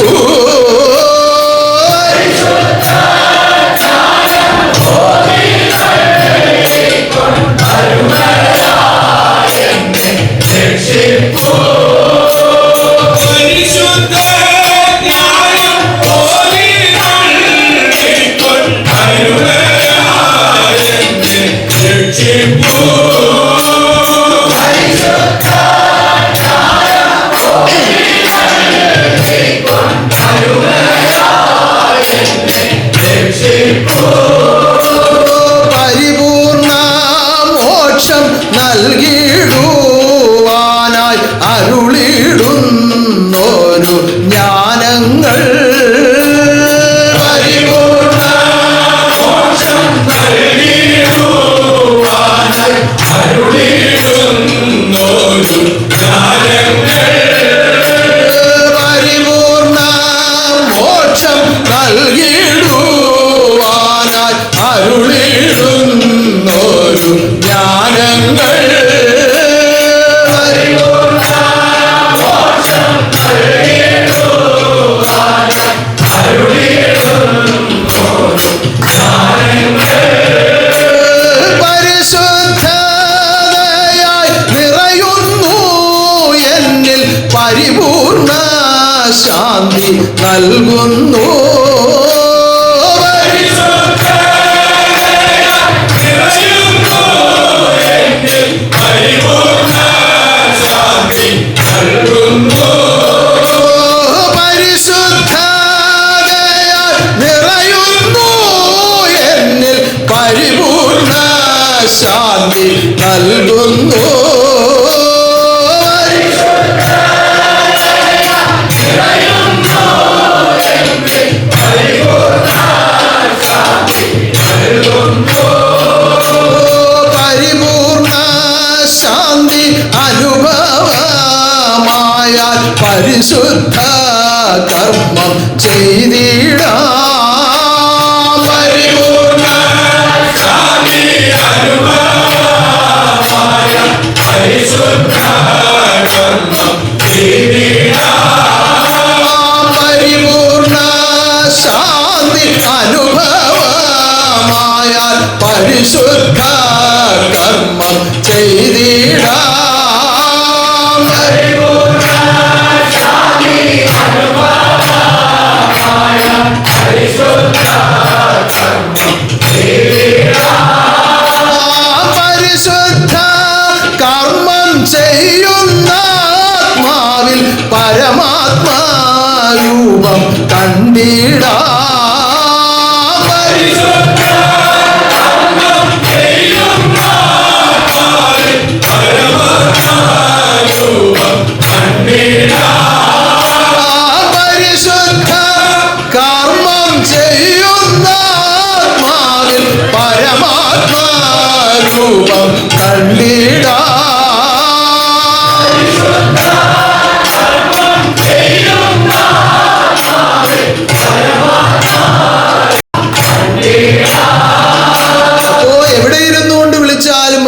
[SPEAKER 3] പരിപൂർണ മോക്ഷം നൽകിടുവാനായി അരുളിടുന്നോരു ജ്ഞാനങ്ങൾ. പരിപൂർണ മോക്ഷം നൽകിടുവാനായി അരുളിടുന്നോരു ജ്ഞാനങ്ങൾ. പരിപൂർണ മോക്ഷം നൽകിടുവാനായി അരുളിടുന്നോരു ജ്ഞാനങ്ങൾ. പരിശുദ്ധതയായി നിറയുന്നു എന്നിൽ പരിപൂർണ ശാന്തി നൽകുന്നു. പരിശുദ്ധതയായി നിറയുന്നു എന്നിൽ പരിപൂർണ ശാന്തി നൽകുന്നു. പരിപൂർണ ശാന്തി അനുഭവമായാൽ പരിശുദ്ധ കർമ്മം ചെയ്തിടാം. പരിപൂർണ ശാന്തി അനുഭവമായാൽ പരിശുദ്ധ കർമ്മം ചെയ്തിടാം. പരിപൂർണ ശാന്തി അനുഭവമായാൽ പരിശുദ്ധ കർമ്മം ചെയ്തിടാം. പരിശുദ്ധ കർമ്മം ചെയ്യുന്ന ആത്മാവിൽ പരമാത്മാരൂപം കണ്ടിടാം. പരിശുദ്ധ കർമ്മം ചെയ്യുന്ന ആത്മാവിൽ പരമാത്മാരൂപം കണ്ടിടാം. പരിശുദ്ധ കർമ്മം ചെയ്യുന്ന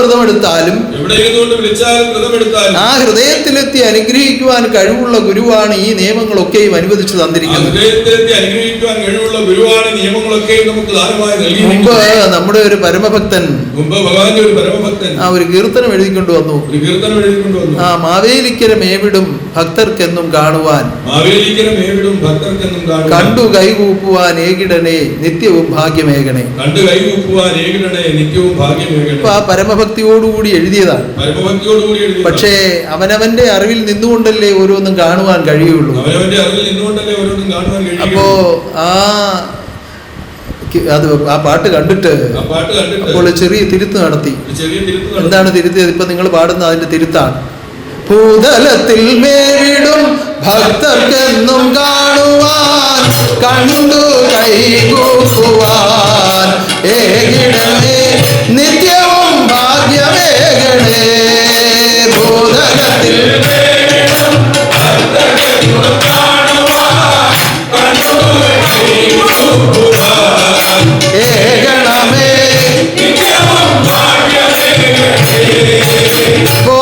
[SPEAKER 3] വ്രതമെടുത്താലും
[SPEAKER 2] എവിടെ ഇരുന്നുകൊണ്ട് വിളിച്ചാലും വ്രതമെടുത്താലും
[SPEAKER 3] ആ ഹൃദയത്തിലെത്തി അനുഗ്രഹിക്കുവാൻ കഴിവുള്ള ഗുരുവാണ് ഈ നിയമങ്ങളൊക്കെയും അനുവദിച്ചു
[SPEAKER 2] ആ
[SPEAKER 3] തന്നിരിക്കുന്നത്.
[SPEAKER 2] ഹൃദയത്തിലെത്തി അനുഗ്രഹിക്കുവാൻ കഴിവുള്ള ഗുരുവാണ് നിയമങ്ങളൊക്കെ നമുക്ക് ദാനമായി
[SPEAKER 3] മുമ്പ്
[SPEAKER 2] നൽകിയിരിക്കുന്നത്.
[SPEAKER 3] നമ്മുടെ ഒരു പരമഭക്തൻ
[SPEAKER 2] മുമ്പ് ഭഗവാന്റെ ഒരു പരമഭക്തൻ
[SPEAKER 3] ആ ഒരു കീർത്തനം എഴുതിക്കൊണ്ട് വന്നു.
[SPEAKER 2] ഒരു കീർത്തനം എഴുതിക്കൊണ്ട് വന്നു.
[SPEAKER 3] ആ മാവേലിക്കര മേവിടും ഭക്തർക്കെന്നും കാണുവാൻ,
[SPEAKER 2] മാവേലിക്കര മേവിടും ഭക്തർക്കെന്നും കാണുവാൻ,
[SPEAKER 3] കണ്ടു കൈകൂപ്പുവാൻ ഏകിടനെ നിത്യവും ഭാഗ്യമേകണേ.
[SPEAKER 2] കണ്ട് കൈകൂപ്പുവാൻ ഏകിടണേ നിത്യവും ഭാഗ്യമേകണേ.
[SPEAKER 3] അപ്പൊ ആ പരമഭക്തിയോടുകൂടി എഴുതിയതാണ്.
[SPEAKER 2] പരമഭക്തിയോടുകൂടി എഴുതി.
[SPEAKER 3] പക്ഷേ അവനവന്റെ അറിവിൽ നിന്നുകൊണ്ടല്ലേ ഓരോന്നും കാണുവാൻ കഴിയുള്ളൂ.
[SPEAKER 2] അവനവന്റെ അറിവിൽ നിന്നുകൊണ്ടല്ലേ ഓരോന്നും കാണുവാൻ
[SPEAKER 3] അപ്പോ ആ പാട്ട് കണ്ടിട്ട്
[SPEAKER 2] ആ പാട്ട് കണ്ടിട്ട്
[SPEAKER 3] അപ്പോൾ ചെറിയ തിരുത്ത് നടത്തി.
[SPEAKER 2] ചെറിയ തിരുത്ത് നടത്തി.
[SPEAKER 3] എന്താണ് തിരുത്തിയത്? ഇപ്പൊ നിങ്ങൾ പാടുന്ന അതിന്റെ തിരുത്താണ്. ഭൂതലത്തിൽ മേവിടും ഭക്തർക്കെന്നും കാണുവാൻ, കണ്ടു കൈകൂപ്പുവാൻ ഏകിടമേ നിത്യവും ഭാഗ്യമേകണേ. ഭൂതലത്തിൽ ഏകണമേ. അപ്പോ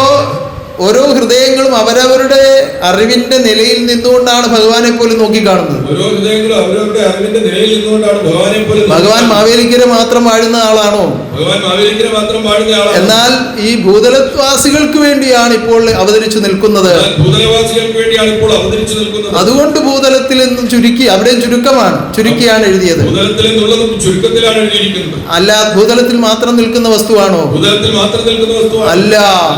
[SPEAKER 3] ഓരോ ഹൃദയങ്ങളും അവരവരുടെ അറിവിന്റെ നിലയിൽ നിന്നുകൊണ്ടാണ് ഭഗവാനെ പോലും നോക്കിക്കാണുന്നത്.
[SPEAKER 2] ഓരോ ഹൃദയങ്ങളും അവരവരുടെ അറിവിന്റെ നിലയിൽ നിന്നുകൊണ്ടാണ് ഭഗവാനെ പോലും.
[SPEAKER 3] ഭഗവാൻ മാവേലിക്കര മാത്രം വാഴുന്ന ആളാണോ?
[SPEAKER 2] ഭഗവാൻ മാവേലിക്കര മാത്രം വാഴുന്ന ആളാണ്.
[SPEAKER 3] എന്നാൽ ഈ ഭൂതലവാസികൾക്ക് വേണ്ടിയാണ് ഇപ്പോൾ അവതരിച്ചു നിൽക്കുന്നത്.
[SPEAKER 2] ഭൂതലവാസികൾക്ക് വേണ്ടിയാണ് ഇപ്പോൾ അവതരിച്ചു നിൽക്കുന്നത്.
[SPEAKER 3] അതുകൊണ്ട് ഭൂതലത്തിൽ നിന്നും ചുരുക്കി, അവിടെയും ചുരുക്കമാണ്, ചുരുക്കിയാണ് എഴുതിയത്.
[SPEAKER 2] ഭൂതലത്തിൽ നിന്നുള്ളതും ചുരുക്കത്തിലാണ് എഴുതിയിരിക്കുന്നത്.
[SPEAKER 3] അല്ല ഭൂതലത്തിൽ മാത്രം നിൽക്കുന്ന വസ്തുവാണോ?
[SPEAKER 2] ഭൂതലത്തിൽ മാത്രം നിൽക്കുന്ന വസ്തുവാണ്.
[SPEAKER 3] അല്ല,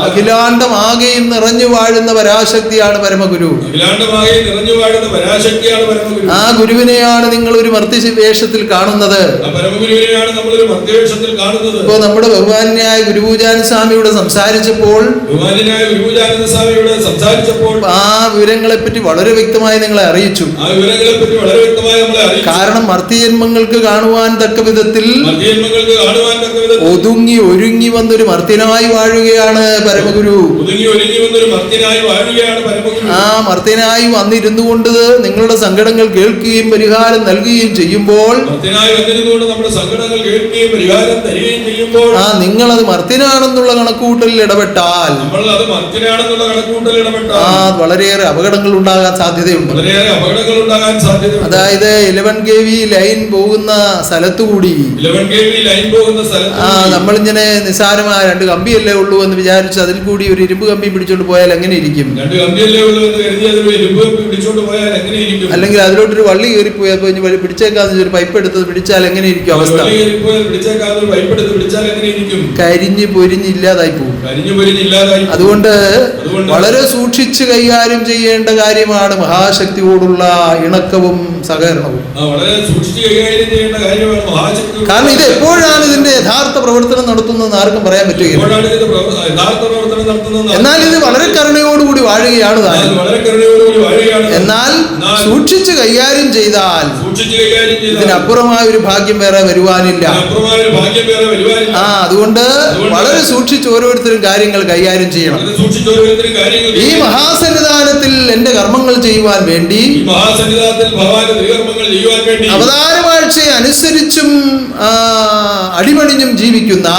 [SPEAKER 3] അഖിലാണ്ടം ആകെയും നിറഞ്ഞു വാഴുന്ന പരാശക്തിയാണ് പരമഗുരു.
[SPEAKER 2] അഖിലാണ്ടമാകെ നിറഞ്ഞു വാഴുന്ന പരാശക്തിയാണ് പരമഗുരു.
[SPEAKER 3] ആ ഗുരുവിനെയാണ് നിങ്ങൾ ഒരു മർത്യവേഷത്തിൽ കാണുന്നത്.
[SPEAKER 2] ആ പരമഗുരുവിനെയാണ് നമ്മൾ ഒരു മർത്യവേഷത്തിൽ കാണുന്നത്.
[SPEAKER 3] ഇപ്പോ നമ്മുടെ ബഹുമാന്യനായ ഗുരുപൂജാനന്ദ സ്വാമിയോട് സംസാരിച്ചപ്പോൾ,
[SPEAKER 2] ബഹുമാന്യനായ ഗുരുപൂജാനന്ദ സ്വാമിയോട് സംസാരിച്ചപ്പോൾ
[SPEAKER 3] ആ വിവരങ്ങളെ പറ്റി വളരെ വ്യക്തമായി നിങ്ങളെ അറിയിച്ചു.
[SPEAKER 2] ആ വിവരങ്ങളെ പറ്റി വളരെ വ്യക്തമായി നമ്മളെ അറിയിച്ചു.
[SPEAKER 3] കാരണം മർത്യജന്മങ്ങൾക്ക് കാണുവാൻ തക്ക വിധത്തിൽ
[SPEAKER 2] മർത്യജന്മങ്ങൾക്ക് കാണുവാൻ തക്ക വിധത്തിൽ
[SPEAKER 3] ഒതുങ്ങി ഒരുങ്ങി വന്നൊരു മർത്യനായി വാഴുകയാണ് പരമഗുരു.
[SPEAKER 2] ഒതുങ്ങി ഒരുങ്ങി വന്നൊരു മർത്യനായി വാഴുകയാണ് പരമഗുരു.
[SPEAKER 3] ആ മർത്യനായി വന്നിരുന്നു കൊണ്ട് നിങ്ങളുടെ സങ്കടങ്ങൾ കേൾക്കുകയും പരിഹാരം നൽകുകയും ചെയ്യുമ്പോൾ,
[SPEAKER 2] മർത്യനായി വന്നിരുന്നുകൊണ്ട് നമ്മുടെ സങ്കടങ്ങൾ കേൾക്കുകയും പരിഹാരം തരികയും ചെയ്യുമ്പോൾ,
[SPEAKER 3] നിങ്ങളത് മർത്യനാണെന്നുള്ള കണക്കുകൂട്ടലിൽ ഇടപെട്ടാൽ,
[SPEAKER 2] നമ്മൾ അത് മർത്യനാണെന്നുള്ള കണക്കുകൂട്ടലിൽ ഇടപെട്ടാൽ
[SPEAKER 3] വളരെയേറെ അപകടങ്ങൾ ഉണ്ടാകാൻ സാധ്യതയുണ്ട്.
[SPEAKER 2] വളരെയേറെ അപകടങ്ങൾ ഉണ്ടാകാൻ സാധ്യതയുണ്ട്.
[SPEAKER 3] അതായത് 11 kV ലൈൻ പോകുന്ന സ്ഥലത്തുകൂടി
[SPEAKER 2] 11 kV ലൈൻ പോകുന്ന സ്ഥലത്ത്
[SPEAKER 3] നമ്മളിങ്ങനെ നിസ്സാരമായ 2 കമ്പിയല്ലേ ഉള്ളൂ എന്ന് വിചാരിച്ച് അതിൽ കൂടി ഒരു ഇരുമ്പ് കമ്പി പിടിച്ചോണ്ട് പോയാൽ എങ്ങനെ ഇരിക്കും?
[SPEAKER 2] 2 കമ്പിയല്ലേ ഉള്ളൂ എന്ന് കരുതി അതിൽ ഇരുമ്പ് കമ്പി പിടിച്ചോണ്ട് പോയാൽ എങ്ങനെ ഇരിക്കും?
[SPEAKER 3] അല്ലെങ്കിൽ അതിലോട്ടൊരു വള്ളി കയറി പോയപ്പോ പിടിച്ചേക്കാന്ന് ഒരു പൈപ്പ് എടുത്ത് പിടിച്ചാൽ എങ്ങനെ ഇരിക്കും അവസ്ഥ?
[SPEAKER 2] പിടിച്ചേക്കാതെ ഒരു പൈപ്പ് എടുത്ത് പിടിച്ചാൽ എങ്ങനെ ഇരിക്കും?
[SPEAKER 3] കരിഞ്ഞ് പൊരിഞ്ഞ് ഇല്ലാതായി പോകും.
[SPEAKER 2] കരിഞ്ഞു പൊരിഞ്ഞ് ഇല്ലാതായി.
[SPEAKER 3] അതുകൊണ്ട് വളരെ സൂക്ഷിച്ച് കൈകാര്യം ചെയ്യേണ്ട കാര്യമാണ് മഹാശക്തിയോടുള്ള ഇണക്കവും സഹകരണവും.
[SPEAKER 2] വളരെ സൂക്ഷിച്ച് കൈകാര്യം ചെയ്യേണ്ട കാര്യമാണ് മഹാശക്തി.
[SPEAKER 3] കാരണം ഇത് എപ്പോഴാണ് ഇതിന്റെ യഥാർത്ഥ പ്രവർത്തനം നടത്തുന്നതെന്ന് ആർക്കും പറയാൻ പറ്റുകയില്ല.
[SPEAKER 2] യഥാർത്ഥ പ്രവർത്തനം നടത്തുന്നത്.
[SPEAKER 3] എന്നാൽ ഇത് വളരെ കരുണയോടുകൂടി വാഴുകയാണ് താനും.
[SPEAKER 2] വളരെ കരുണയോടുകൂടി വാഴുകയാണ്.
[SPEAKER 3] എന്നാൽ സൂക്ഷിച്ച് കൈകാര്യം ചെയ്താൽ ഇതിനപ്പുറമായ ഒരു ഭാഗ്യം വേറെ വരുവാനില്ല. അതുകൊണ്ട് വളരെ സൂക്ഷിച്ച് ഓരോരുത്തരും കാര്യങ്ങൾ കൈകാര്യം ചെയ്യണം. ഈ മഹാസന്നിധാനത്തിൽ എന്റെ കർമ്മങ്ങൾ ചെയ്യുവാൻ വേണ്ടി അവതാരവാഴ്ചയെ അനുസരിച്ചും അടിമണിഞ്ഞും ജീവിക്കുന്ന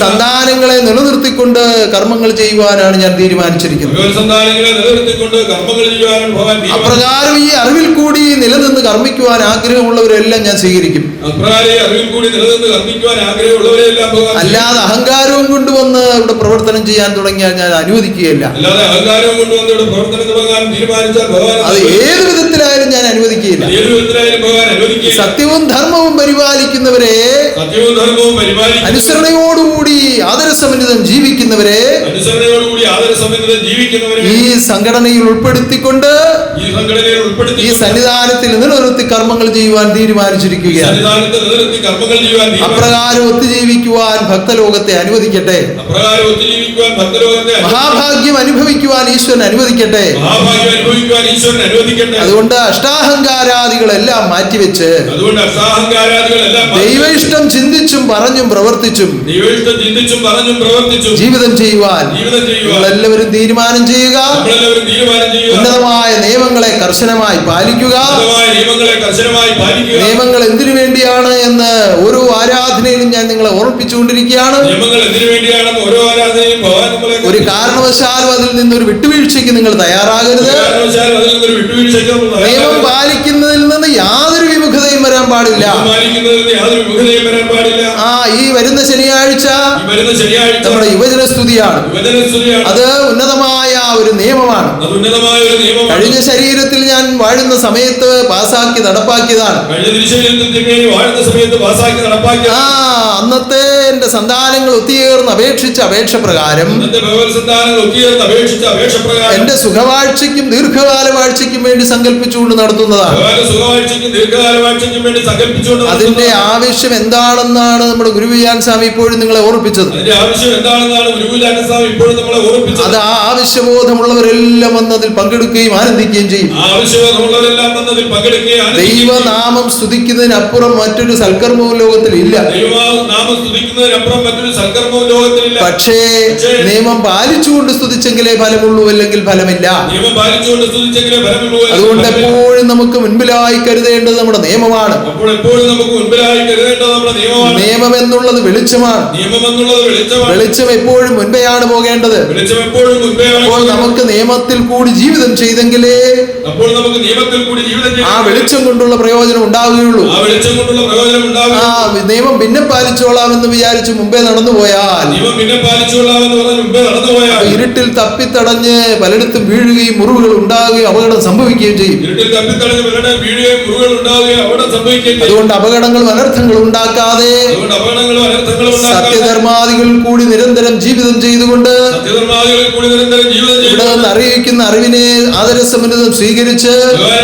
[SPEAKER 3] സന്താനങ്ങളെ നിലനിർത്തിക്കൊണ്ട് കർമ്മങ്ങൾ ചെയ്യുവാനാണ് ഞാൻ തീരുമാനിച്ചിരിക്കുന്നത്. അപ്രകാരം ഈ അറിവിൽ കൂടി നിലനിന്ന് കർമ്മിക്കുവാൻ ആഗ്രഹമുള്ളവരെല്ലാം ഞാൻ സ്വീകരിക്കും. അല്ലാതെ അഹങ്കാരവും കൊണ്ടുവന്ന് ഇവിടെ പ്രവർത്തനം ചെയ്യാൻ തുടങ്ങിയാൽ ഞാൻ അനുവദിക്കുകയില്ല. അത് ഏത് വിധത്തിലായാലും ഞാൻ അനുവദിക്കുകയില്ല. സത്യവും ധർമ്മവും പരിപാലിക്കുന്നവരെ, അനുസരണയോടുകൂടി ആദരസമന്വിതം ജീവിക്കുന്നവരെ ഈ സംഘടനയിൽ ഉൾപ്പെടുത്തിക്കൊണ്ട് ഈ സന്നിധാനത്തിൽ നിലനിർത്തി കർമ്മങ്ങൾ ചെയ്യുവാൻ തീരുമാനിച്ചിരിക്കുകയാണ്. അപ്രകാരം ഒത്തുജീവിക്കുവാൻ ഭക്തലോകത്തെ അനുവദിക്കട്ടെ. മഹാഭാഗ്യം അനുഭവിക്കുവാൻ ഈശ്വരൻ അനുവദിക്കട്ടെ. അതുകൊണ്ട് അഷ്ടാഹങ്കാരാദികളെല്ലാം മാറ്റിവെച്ച് ദൈവ ഇഷ്ടം ചിന്തിച്ചും പറഞ്ഞും പ്രവർത്തിച്ചും ജീവിതം ചെയ്യുവാൻ എല്ലാവരും തീരുമാനം ചെയ്യുക. ഉന്നതമായ നിയമങ്ങളെ കർശനമായി പാലിക്കുക. നിയമങ്ങൾ എന്തിനു വേണ്ടിയാണ് എന്ന് ഓരോ ആരാധനയിലും ഞാൻ നിങ്ങളെ ഓർപ്പിച്ചുകൊണ്ടിരിക്കുകയാണ്.
[SPEAKER 2] നിയമങ്ങൾ എന്തിനു വേണ്ടിയാണെന്ന് ഓരോ ആരാധനയും ഭഗവാൻ നമ്മളെ
[SPEAKER 3] ഒരു കാരണവശാലും അതിൽ നിന്നൊരു വിട്ടുവീഴ്ചയ്ക്ക് നിങ്ങൾ തയ്യാറാകരുത്.
[SPEAKER 2] കാരണവശാലും അതിൽ നിന്നൊരു വിട്ടുവീഴ്ചയ്ക്ക് നമ്മൾ
[SPEAKER 3] നിയമം
[SPEAKER 2] തയ്യാറാകരുത്.
[SPEAKER 3] പാലിക്കുന്നതിൽ നിന്ന് യാതൊരു വിമുഖതയും വരാൻ പാടില്ല.
[SPEAKER 2] നിയമം പാലിക്കുന്നതിന് യാതൊരു വിമുഖതയും വരാൻ പാടില്ല.
[SPEAKER 3] ഈ വരുന്ന ശനിയാഴ്ച
[SPEAKER 2] ഈ വരുന്ന ശനിയാഴ്ച
[SPEAKER 3] നമ്മുടെ യുവജന സ്തുതിയാണ്.
[SPEAKER 2] യുവജനസ്തുതിയാണ്.
[SPEAKER 3] അത് ഉന്നതമായ ഒരു നിയമമാണ്.
[SPEAKER 2] അത് ഉന്നതമായ ഒരു നിയമമാണ്.
[SPEAKER 3] കഴിഞ്ഞ ശരീരത്തിൽ ഞാൻ വാഴുന്ന സമയത്ത് പാസാക്കി നടപ്പാക്കിയതാണ്.
[SPEAKER 2] കഴിഞ്ഞ തിരുശരീരത്തിൽ വാഴുന്ന സമയത്ത് പാസാക്കി നടപ്പാക്കിയ
[SPEAKER 3] അന്നത്തെ എന്റെ സന്താനങ്ങൾ ഒത്തുചേർന്ന് അപേക്ഷിച്ച അപേക്ഷ പ്രകാരം
[SPEAKER 2] അന്നത്തെ ഭഗവത്സന്താനങ്ങൾ ഒത്തുചേർന്ന് അപേക്ഷിച്ച അപേക്ഷ പ്രകാരം
[SPEAKER 3] എന്റെ സുഖവാഴ്ചയ്ക്കും ദീർഘകാല വാഴ്ചയ്ക്കും വേണ്ടി സങ്കല്പിച്ചുകൊണ്ട് നടത്തുന്നതാണ്.
[SPEAKER 2] സുഖവാഴ്ചയ്ക്കും ദീർഘകാല വാഴ്ചയ്ക്കും വേണ്ടി സങ്കല്പിച്ചുകൊണ്ട്
[SPEAKER 3] അതിന്റെ ആവശ്യം എന്താണെന്നാണ് നമ്മുടെ ഗുരുവിയാൻ സ്വാമി ഇപ്പോഴും നിങ്ങളെ ഓർപ്പിച്ചത്.
[SPEAKER 2] അതിന്റെ ആവശ്യം എന്താണെന്നാണ് ഗുരുവിലാൻ സ്വാമി ഇപ്പോഴും നമ്മളെ ഓർപ്പിച്ചത്.
[SPEAKER 3] അത് ആവശ്യബോധമുള്ളവരെല്ലാം വന്നതിൽ പങ്കെടുക്കുകയും ആനന്ദിക്കുകയും ചെയ്യും.
[SPEAKER 2] ആവശ്യമുള്ളവരെല്ലാം വന്നതിൽ പങ്കെടുക്കുകയും
[SPEAKER 3] ദൈവനാമം സ്തുതിക്കുന്നതിനപ്പുറം മറ്റൊരു സൽക്കർമ്മവും ലോകത്തിൽ ഇല്ല.
[SPEAKER 2] ദൈവനാമം സ്തുതിക്കുന്നതിനപ്പുറം മറ്റൊരു സൽക്കർമ്മവും ലോകത്തിലില്ല.
[SPEAKER 3] പക്ഷേ നിയമം പാലിച്ചുകൊണ്ട് സ്തുതിച്ചെങ്കിലേ ഫലമുള്ളൂ, അല്ലെങ്കിൽ ഫലമില്ല.
[SPEAKER 2] നിയമം പാലിച്ചുകൊണ്ട് സ്തുതിച്ചെങ്കിലേ ഫലമുള്ളൂ.
[SPEAKER 3] അതുകൊണ്ട് എപ്പോഴും നമുക്ക് മുൻപിലായി കരുതേണ്ടത് നമ്മുടെ നിയമമാണ്.
[SPEAKER 2] അപ്പോൾ എപ്പോഴും നമുക്ക് മുൻപിലായി കരുതേണ്ടത് നമ്മുടെ നിയമമാണ്.
[SPEAKER 3] നിയമം എന്നുള്ളത് വെളിച്ചമാണ്.
[SPEAKER 2] നിയമം എന്നുള്ളത് വെളിച്ചമാണ്.
[SPEAKER 3] വെളിച്ചം എപ്പോഴും മുൻപെയാണ് പോകേണ്ടത്.
[SPEAKER 2] വെളിച്ചം എപ്പോഴും മുൻപെയാണ്.
[SPEAKER 3] അപ്പോൾ നമുക്ക് നിയമത്തിൽ കൂടി ജീവിതം ചെയ്തെങ്കിലേ
[SPEAKER 2] അപ്പോൾ നമുക്ക് നിയമത്തിൽ കൂടി ജീവിതം
[SPEAKER 3] ആ വെളിച്ചം കൊണ്ടുള്ള പ്രയോജനം ഉണ്ടാവുകയുള്ളൂ.
[SPEAKER 2] ആ വെളിച്ചം കൊണ്ടുള്ള പ്രയോജനം ഉണ്ടാവുകയുള്ളൂ.
[SPEAKER 3] നിയമം പിന്നെ പാലിച്ചോളാം എന്ന് വിചാരിച്ച് മുമ്പേ നടന്നുപോയാൽ,
[SPEAKER 2] നിയമം പിന്നെ പാലിച്ചോളാമെന്ന് പറഞ്ഞ് മുമ്പേ നടന്നുപോയാൽ
[SPEAKER 3] ഇരുട്ടിൽ തപ്പിത്തടഞ്ഞ് പലയിടത്തും വീഴുകയും മുറിവുകൾ ഉണ്ടാകുകയും അപകടം സംഭവിക്കുകയും ചെയ്യും.
[SPEAKER 2] ഇരുട്ടിൽ തപ്പിത്തടഞ്ഞ് പലയിടത്തും വീഴുകയും മുറിവുകൾ ഉണ്ടാവുകയും അവിടെ സംഭവിക്കുകയും ചെയ്യും.
[SPEAKER 3] അതുകൊണ്ട് അപകടങ്ങളും അനർത്ഥങ്ങളും ഉണ്ടാക്കാതെ
[SPEAKER 2] അതുകൊണ്ട് അപകടങ്ങളും അനർത്ഥങ്ങളും ഉണ്ടാക്കാതെ
[SPEAKER 3] സത്യധർമാദികളിൽ കൂടി നിരന്തരം ജീവിതം ചെയ്തുകൊണ്ട്
[SPEAKER 2] സത്യധർമാദികളിൽ കൂടി നിരന്തരം ജീവിതം ചെയ്ത്
[SPEAKER 3] ഇവിടെ നിന്ന് അറിയിക്കുന്ന അറിവിനെ ആദരസമന്വിതം സ്വീകരിച്ച്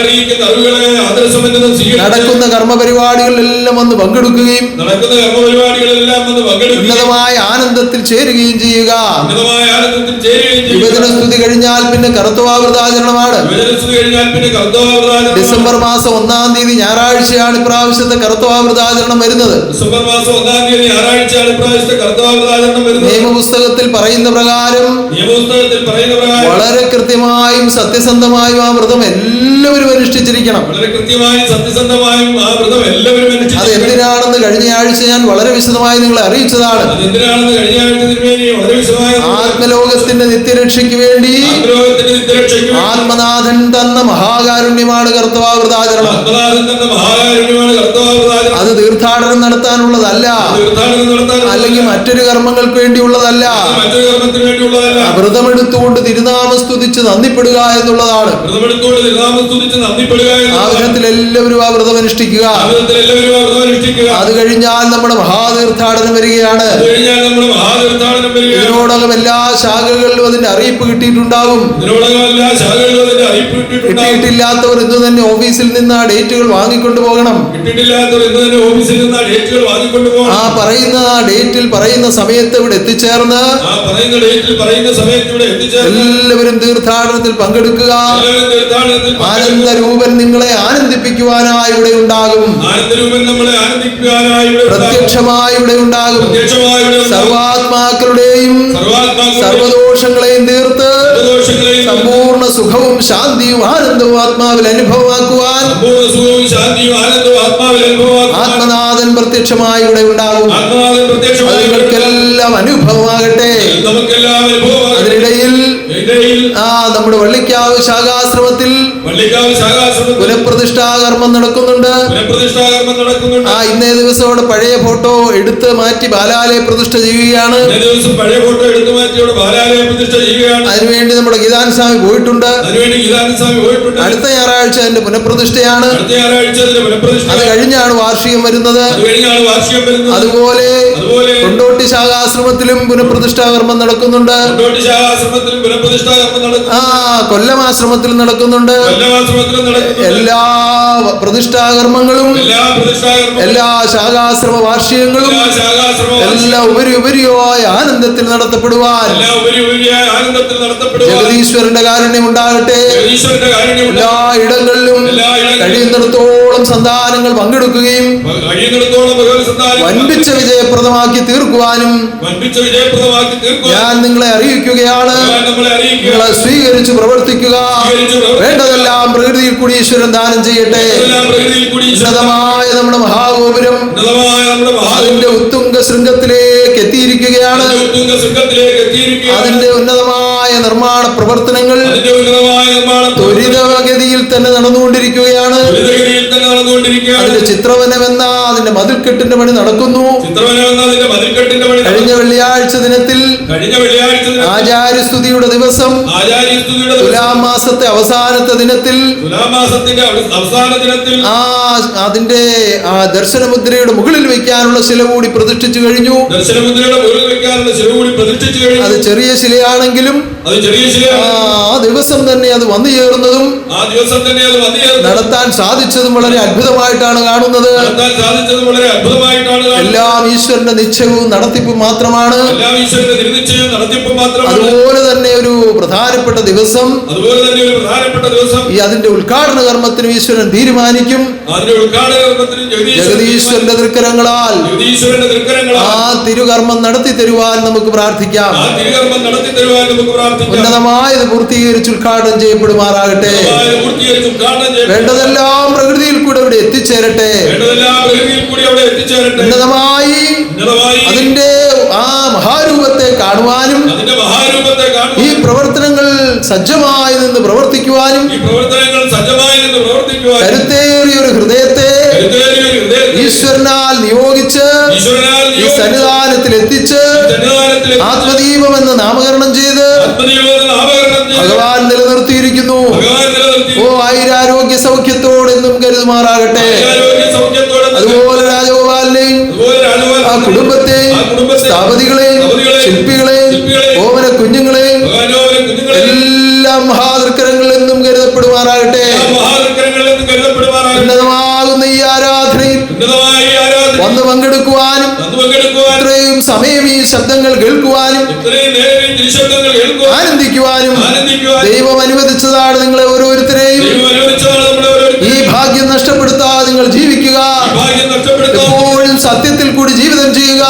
[SPEAKER 2] അറിയിക്കുന്ന അറിവുകളെ ആദരസമന്വിതം സ്വീകരിച്ച്
[SPEAKER 3] നടക്കുന്ന കർമ്മപരിപാടികളിലെല്ലാം വന്ന് പങ്കെടുക്കുകയും
[SPEAKER 2] നടക്കുന്ന കർമ്മപരിപാടികളെല്ലാം വന്ന് പങ്കെടുക്കുകയും
[SPEAKER 3] ഉന്നതമായ ആനന്ദത്തിൽ ചേരുകയും ചെയ്യുക.
[SPEAKER 2] ഉന്നതമായ ആനന്ദത്തിൽ ചേരുകയും ചെയ്യും.
[SPEAKER 3] യുവജന സ്തുതി കഴിഞ്ഞാൽ പിന്നെ കർത്തവാവൃതാചരണമാണ്.
[SPEAKER 2] യുവജനസ്തുതി കഴിഞ്ഞാൽ പിന്നെ കർത്തവാവൃതാചരണം.
[SPEAKER 3] ഡിസംബർ മാസം 1-ാം തീയതി ഞായറാഴ്ചയാണ് ഇപ്രാവശ്യത്തെ കർത്തവാവൃതാചരണം വരുന്നത്.
[SPEAKER 2] ഡിസംബർ മാസം 1-ാം തീയതി ഞായറാഴ്ചയാണ് ഇപ്രാവശ്യത്തെ കർത്തവാവൃതാചരണം വരുന്നത്.
[SPEAKER 3] നിയമപുസ്തകത്തിൽ പറയുന്ന പ്രകാരം
[SPEAKER 2] നിയമപുസ്തകത്തിൽ പറയുന്ന പ്രകാരം
[SPEAKER 3] വളരെ കൃത്യമായും സത്യസന്ധമായും ആ വ്രതം എല്ലാവരും അനുഷ്ഠിച്ചിരിക്കണം.
[SPEAKER 2] വളരെ കൃത്യമായും സത്യസന്ധമായും ആ വ്രതം എല്ലാവരും
[SPEAKER 3] അത്
[SPEAKER 2] അനുഷ്ഠിച്ചിരിക്കണം.
[SPEAKER 3] എന്തിനാണെന്ന് കഴിഞ്ഞ ആഴ്ച ഞാൻ വളരെ വിശദമായി നിങ്ങളെ അറിയിച്ചതാണ്.
[SPEAKER 2] അതെന്തിനാണെന്ന് കഴിഞ്ഞ ആഴ്ച തിരുമേനി വളരെ വിശദമായി
[SPEAKER 3] ആത്മലോകത്തിന്റെ നിത്യരക്ഷയ്ക്ക് വേണ്ടി
[SPEAKER 2] ആത്മലോകത്തിന്റെ നിത്യരക്ഷയ്ക്ക് വേണ്ടി
[SPEAKER 3] ആത്മനാഥൻ തന്ന മഹാകാരുണ്യമാണ് കർത്തവാവൃതാചരണം.
[SPEAKER 2] ആത്മനാഥൻ തന്ന മഹാകാരുണ്യമാണ് കർത്തവാവൃതാചരണം.
[SPEAKER 3] അത് തീർത്ഥാടനം നടത്താനുള്ളതല്ല,
[SPEAKER 2] തീർത്ഥാടനം നടത്താൻ
[SPEAKER 3] അല്ലെങ്കിൽ മറ്റൊരു കർമ്മങ്ങൾക്ക് വേണ്ടിയുള്ളതല്ല.
[SPEAKER 2] മറ്റൊരു കർമ്മത്തിന് വേണ്ടിയുള്ളതല്ല.
[SPEAKER 3] വ്രതമെടുത്തുകൊണ്ട് തിരുനാമം സ്തുതിച്ച് നന്ദിപ്പെടുക എന്നുള്ളതാണ്.
[SPEAKER 2] വ്രതമെടുത്തുകൊണ്ട് തിരുനാമം സ്തുതിച്ച് നന്ദിപ്പെടുക
[SPEAKER 3] ആ
[SPEAKER 2] എന്നുള്ളതാണ്.
[SPEAKER 3] വിധത്തിൽ എല്ലാവരും ആ വ്രതം അനുഷ്ഠിക്കുക.
[SPEAKER 2] ആ വിധത്തിൽ എല്ലാവരും ആ വ്രതം അനുഷ്ഠിക്കുക.
[SPEAKER 3] അത് കഴിഞ്ഞാൽ നമ്മുടെ മഹാതീർത്ഥാടനം വരികയാണ്.
[SPEAKER 2] അത് കഴിഞ്ഞാൽ നമ്മുടെ മഹാതീർത്ഥാടനം വരികയാണ്.
[SPEAKER 3] ഇതിനോടകം എല്ലാ ശാഖകളിലും അതിന്റെ അറിയിപ്പ് കിട്ടിയിട്ടുണ്ടാവും.
[SPEAKER 2] ഇതിനോടകം എല്ലാ ശാഖകളിലും അതിന്റെ അറിയിപ്പ് കിട്ടിയിട്ടുണ്ടാകും.
[SPEAKER 3] കിട്ടിയിട്ടില്ലാത്തവർ ഇന്ന് തന്നെ ഓഫീസിൽ നിന്ന് ആ ഡേറ്റുകൾ വാങ്ങിക്കൊണ്ടു പോകണം.
[SPEAKER 2] കിട്ടിയിട്ടില്ലാത്തവർ ഇന്ന് തന്നെ ഓഫീസിൽ നിന്ന് ആ ഡേറ്റുകൾ വാങ്ങിക്കൊണ്ടു പോകണം.
[SPEAKER 3] ആ പറയുന്ന ഡേറ്റിൽ പറയുന്ന സമയത്ത് ഇവിടെ എത്തിച്ചേർന്ന്
[SPEAKER 2] ആ പറയുന്ന ഡേറ്റിൽ പറയുന്ന സമയത്ത് ഇവിടെ എത്തിച്ചേർന്ന്
[SPEAKER 3] എല്ലാവരും തീർത്ഥാടനത്തിൽ പങ്കെടുക്കുക.
[SPEAKER 2] എല്ലാവരും തീർത്ഥാടനത്തിൽ
[SPEAKER 3] ആനന്ദരൂപൻ നിങ്ങളെ ആനന്ദിപ്പിക്കുവാനായി ഇവിടെ ഉണ്ടാകും.
[SPEAKER 2] ആനന്ദരൂപൻ നമ്മളെ ആനന്ദിപ്പിക്കാനായി ഇവിടെ ഉണ്ടാകും.
[SPEAKER 3] പ്രത്യക്ഷമായി ഇവിടെ ഉണ്ടാകും.
[SPEAKER 2] പ്രത്യക്ഷമായി ഇവിടെ ഉണ്ടാകും.
[SPEAKER 3] സർവാത്മാക്കളുടെയും
[SPEAKER 2] സർവാത്മാക്കളുടെയും
[SPEAKER 3] സർവദോഷങ്ങളെയും തീർത്ത്
[SPEAKER 2] സർവദോഷങ്ങളെയും
[SPEAKER 3] സമ്പൂർണ്ണ സുഖവും ശാന്തിയും ആനന്ദവും ആത്മാവിൽ അനുഭവമാക്കുവാൻ
[SPEAKER 2] സമ്പൂർണ്ണ സുഖവും ശാന്തിയും ആനന്ദവും ആത്മാവിൽ അനുഭവമാക്കുവാൻ
[SPEAKER 3] ആത്മനാഥൻ പ്രത്യക്ഷമായി ഇവിടെ ഉണ്ടാകും.
[SPEAKER 2] ആത്മനാഥൻ പ്രത്യക്ഷമായി
[SPEAKER 3] അത് നിങ്ങൾക്കെല്ലാം അനുഭവമാകട്ടെ.
[SPEAKER 2] നമുക്കെല്ലാം അനുഭവമാകട്ടെ.
[SPEAKER 3] അതിനിടയിൽ നമ്മുടെ വള്ളിക്കാവ് ശാഖാശ്രമത്തിൽ
[SPEAKER 2] വള്ളിക്കാവ് ശാഖാശ്രമത്തിൽ
[SPEAKER 3] പുനഃപ്രതിഷ്ഠാകർമ്മം നടക്കുന്നുണ്ട്.
[SPEAKER 2] പുനഃപ്രതിഷ്ഠാകർമ്മം നടക്കുന്നുണ്ട്.
[SPEAKER 3] ഇന്നേ ദിവസം അവിടെ പഴയ ഫോട്ടോ എടുത്ത് മാറ്റി ബാലാലയ പ്രതിഷ്ഠ ചെയ്യുകയാണ്.
[SPEAKER 2] ഇന്നേ ദിവസം പഴയ ഫോട്ടോ എടുത്തു മാറ്റി അവിടെ ബാലാലയ പ്രതിഷ്ഠ ചെയ്യുകയാണ്.
[SPEAKER 3] അതിനുവേണ്ടി നമ്മുടെ ഗീതാൻ സ്വാമി പോയിട്ടുണ്ട്.
[SPEAKER 2] അതിനുവേണ്ടി ഗീതാൻ സ്വാമി പോയിട്ടുണ്ട്.
[SPEAKER 3] അടുത്ത ഞായറാഴ്ച അതിന്റെ പുനഃപ്രതിഷ്ഠയാണ്.
[SPEAKER 2] അടുത്ത ഞായറാഴ്ച അതിന്റെ പുനഃപ്രതിഷ്ഠ.
[SPEAKER 3] അത് കഴിഞ്ഞാണ് വാർഷികം വരുന്നത്.
[SPEAKER 2] അത് കഴിഞ്ഞാണ് വാർഷികം വരുന്നത്.
[SPEAKER 3] അതുപോലെ കൊണ്ടോട്ടി ശാഖാശ്രമത്തിലും പുനഃപ്രതിഷ്ഠാകർമ്മം നടക്കുന്നുണ്ട്.
[SPEAKER 2] കൊണ്ടോട്ടി ശാഖാശ്രമത്തിലും പുനഃപ്രതിഷ്ഠാകർമ്മം നടക്കുന്നുണ്ട്.
[SPEAKER 3] കൊല്ലമാശ്രമത്തിലും നടക്കുന്നുണ്ട്.
[SPEAKER 2] കൊല്ലമാശ്രമത്തിലും നടക്കുന്നുണ്ട്.
[SPEAKER 3] എല്ലാ പ്രതിഷ്ഠാകർമ്മങ്ങളും എല്ലാ ശാഖാശ്രമ വാർഷികങ്ങളും എല്ലാ ഉപരിയായ ആനന്ദത്തിൽ നടത്തപ്പെടുവാൻ ജഗദീശ്വരന്റെ കാരുണ്യം ഉണ്ടാകട്ടെ. എല്ലാ ഇടങ്ങളിലും കഴിയുന്നിടത്തോളം സന്താനങ്ങൾ പങ്കെടുക്കുകയും വൻപിച്ച വിജയപ്രദമാക്കി തീർക്കുവാനും ഞാൻ നിങ്ങളെ അറിയിക്കുകയാണ്. നിങ്ങളെ സ്വീകരിച്ച് പ്രവർത്തിക്കുക. വേണ്ടതെല്ലാം പ്രകൃതിയിൽ കൂടി ഈശ്വരൻ ദാനം ചെയ്യട്ടെ. ഉന്നതമായ നമ്മുടെ മഹാഗോപുരം അതിന്റെ ഉത്തുംഗ ശൃംഗത്തിലേക്ക് എത്തിയിരിക്കുകയാണ്. അതിന്റെ ഉന്നതമായ നിർമ്മാണ പ്രവർത്തനങ്ങൾ ത്വരിതഗതിയിൽ തന്നെ നടന്നുകൊണ്ടിരിക്കുകയാണ്. അതിന്റെ ചിത്രവനമെന്ന അതിന്റെ മതിൽക്കെട്ടിന്റെ പണി നടക്കുന്നു. കഴിഞ്ഞ വെള്ളിയാഴ്ച ദിനത്തിൽ ആചാര്യസ്തുതിയുടെ ദിവസം തുലാം മാസത്തെ അവസാനത്തെ ദിനത്തിൽ അതിന്റെ ആ ദർശനമുദ്രയുടെ മുകളിൽ വെക്കാനുള്ള ശില കൂടി പ്രതിഷ്ഠിച്ചു കഴിഞ്ഞു. അത് ചെറിയ ശിലയാണെങ്കിലും ആ ദിവസം തന്നെ അത് വന്നു ചേർന്നതും നടത്താൻ സാധിച്ചതും വളരെ അത്ഭുതമായിട്ടാണ് കാണുന്നത്. എല്ലാം ഈശ്വരന്റെ നിശ്ചയവും നടത്തിപ്പും മാത്രമാണ്. അതുപോലെ തന്നെ ഒരു പ്രധാനപ്പെട്ട ദിവസം ഈ അതിന്റെ ഉദ്ഘാടന കർമ്മത്തിന് ഈശ്വരൻ തീരുമാനിക്കും. ജഗദീശ്വരന്റെ തൃക്കരങ്ങളാൽ ആ തിരുകർമ്മം നടത്തി തരുവാൻ നമുക്ക് പ്രാർത്ഥിക്കാം. ഉന്നതമായത് പൂർത്തീകരിച്ച് ഉദ്ഘാടനം ചെയ്യപ്പെടുമാറാകട്ടെ. വേണ്ടതെല്ലാം പ്രകൃതിയിൽ കൂടെ ഇവിടെ എത്തിച്ചേരട്ടെ. ഉന്നതമായി അതിന്റെ ആ മഹാരൂപത്തെ കാണുവാനും ഈ പ്രവർത്തനങ്ങൾ സജ്ജമായി നിന്ന് പ്രവർത്തിക്കുവാനും കരുത്തേറിയ ഒരു ഹൃദയത്തെ ഈശ്വരനാൽ നിയോഗിച്ച് ഈ സന്നിധാനത്തിൽ എത്തിച്ച് ആത്മദീപം എന്ന് നാമകരണം ചെയ്ത് ഭഗവാൻ നിലനിർത്തിയിരിക്കുന്നു. ഓ ആയുരാരോഗ്യ സൗഖ്യത്തോടെന്നും കരുതുമാറാകട്ടെ. അതുപോലെ രാജഗോപാലിനെയും ആ കുടുംബത്തെയും സ്ഥാപതികളെയും ശില്പികളെയും ഓമന കുഞ്ഞുങ്ങളെയും എല്ലാം മഹാതൃക്കരങ്ങളിൽ നിന്നും കരുതപ്പെടുമാറാകട്ടെ. ഉന്നതമാകുന്ന ഈ ആരാധനയിൽ വന്ന് പങ്കെടുക്കുവാനും ഇത്രയും സമയം ഈ ശബ്ദങ്ങൾ കേൾക്കുവാനും ആനന്ദിക്കുവാനും ദൈവം അനുവദിച്ചതാണ് നിങ്ങളെ ഓരോരുത്തരെയും. ഈ ഭാഗ്യം നഷ്ടപ്പെടുത്താതെ നിങ്ങൾ ജീവിക്കുക. എപ്പോഴും സത്യത്തിൽ കൂടി ജീവിതം ചെയ്യുക.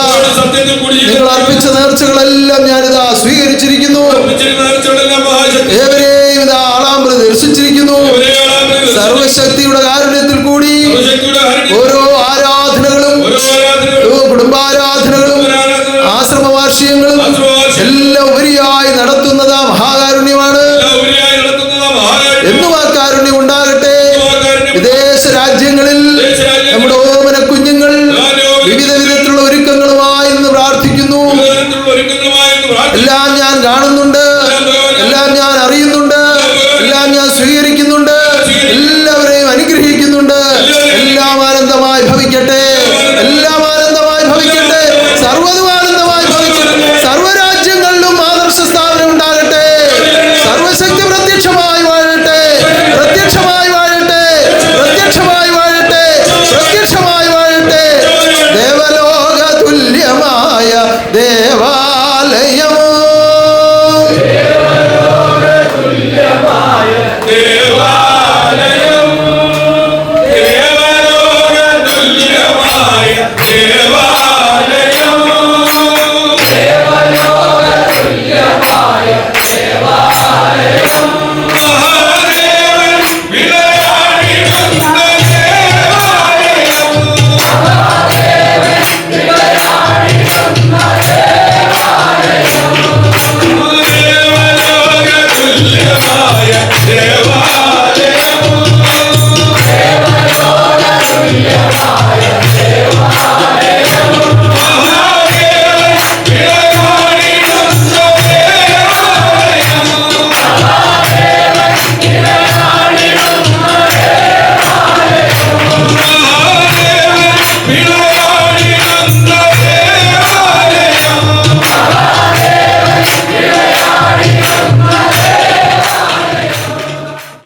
[SPEAKER 3] നിങ്ങൾ അർപ്പിച്ച നേർച്ചകളെല്ലാം ഞാനിതാ സ്വീകരിച്ചിരിക്കുന്നു. ഏവരെയും ഇതാ ആളാമ്പ് ദർശിച്ചിരിക്കുന്നു. സർവശക്തിയുടെ കാരുണ്യത്തിൽ കൂടി ഓരോ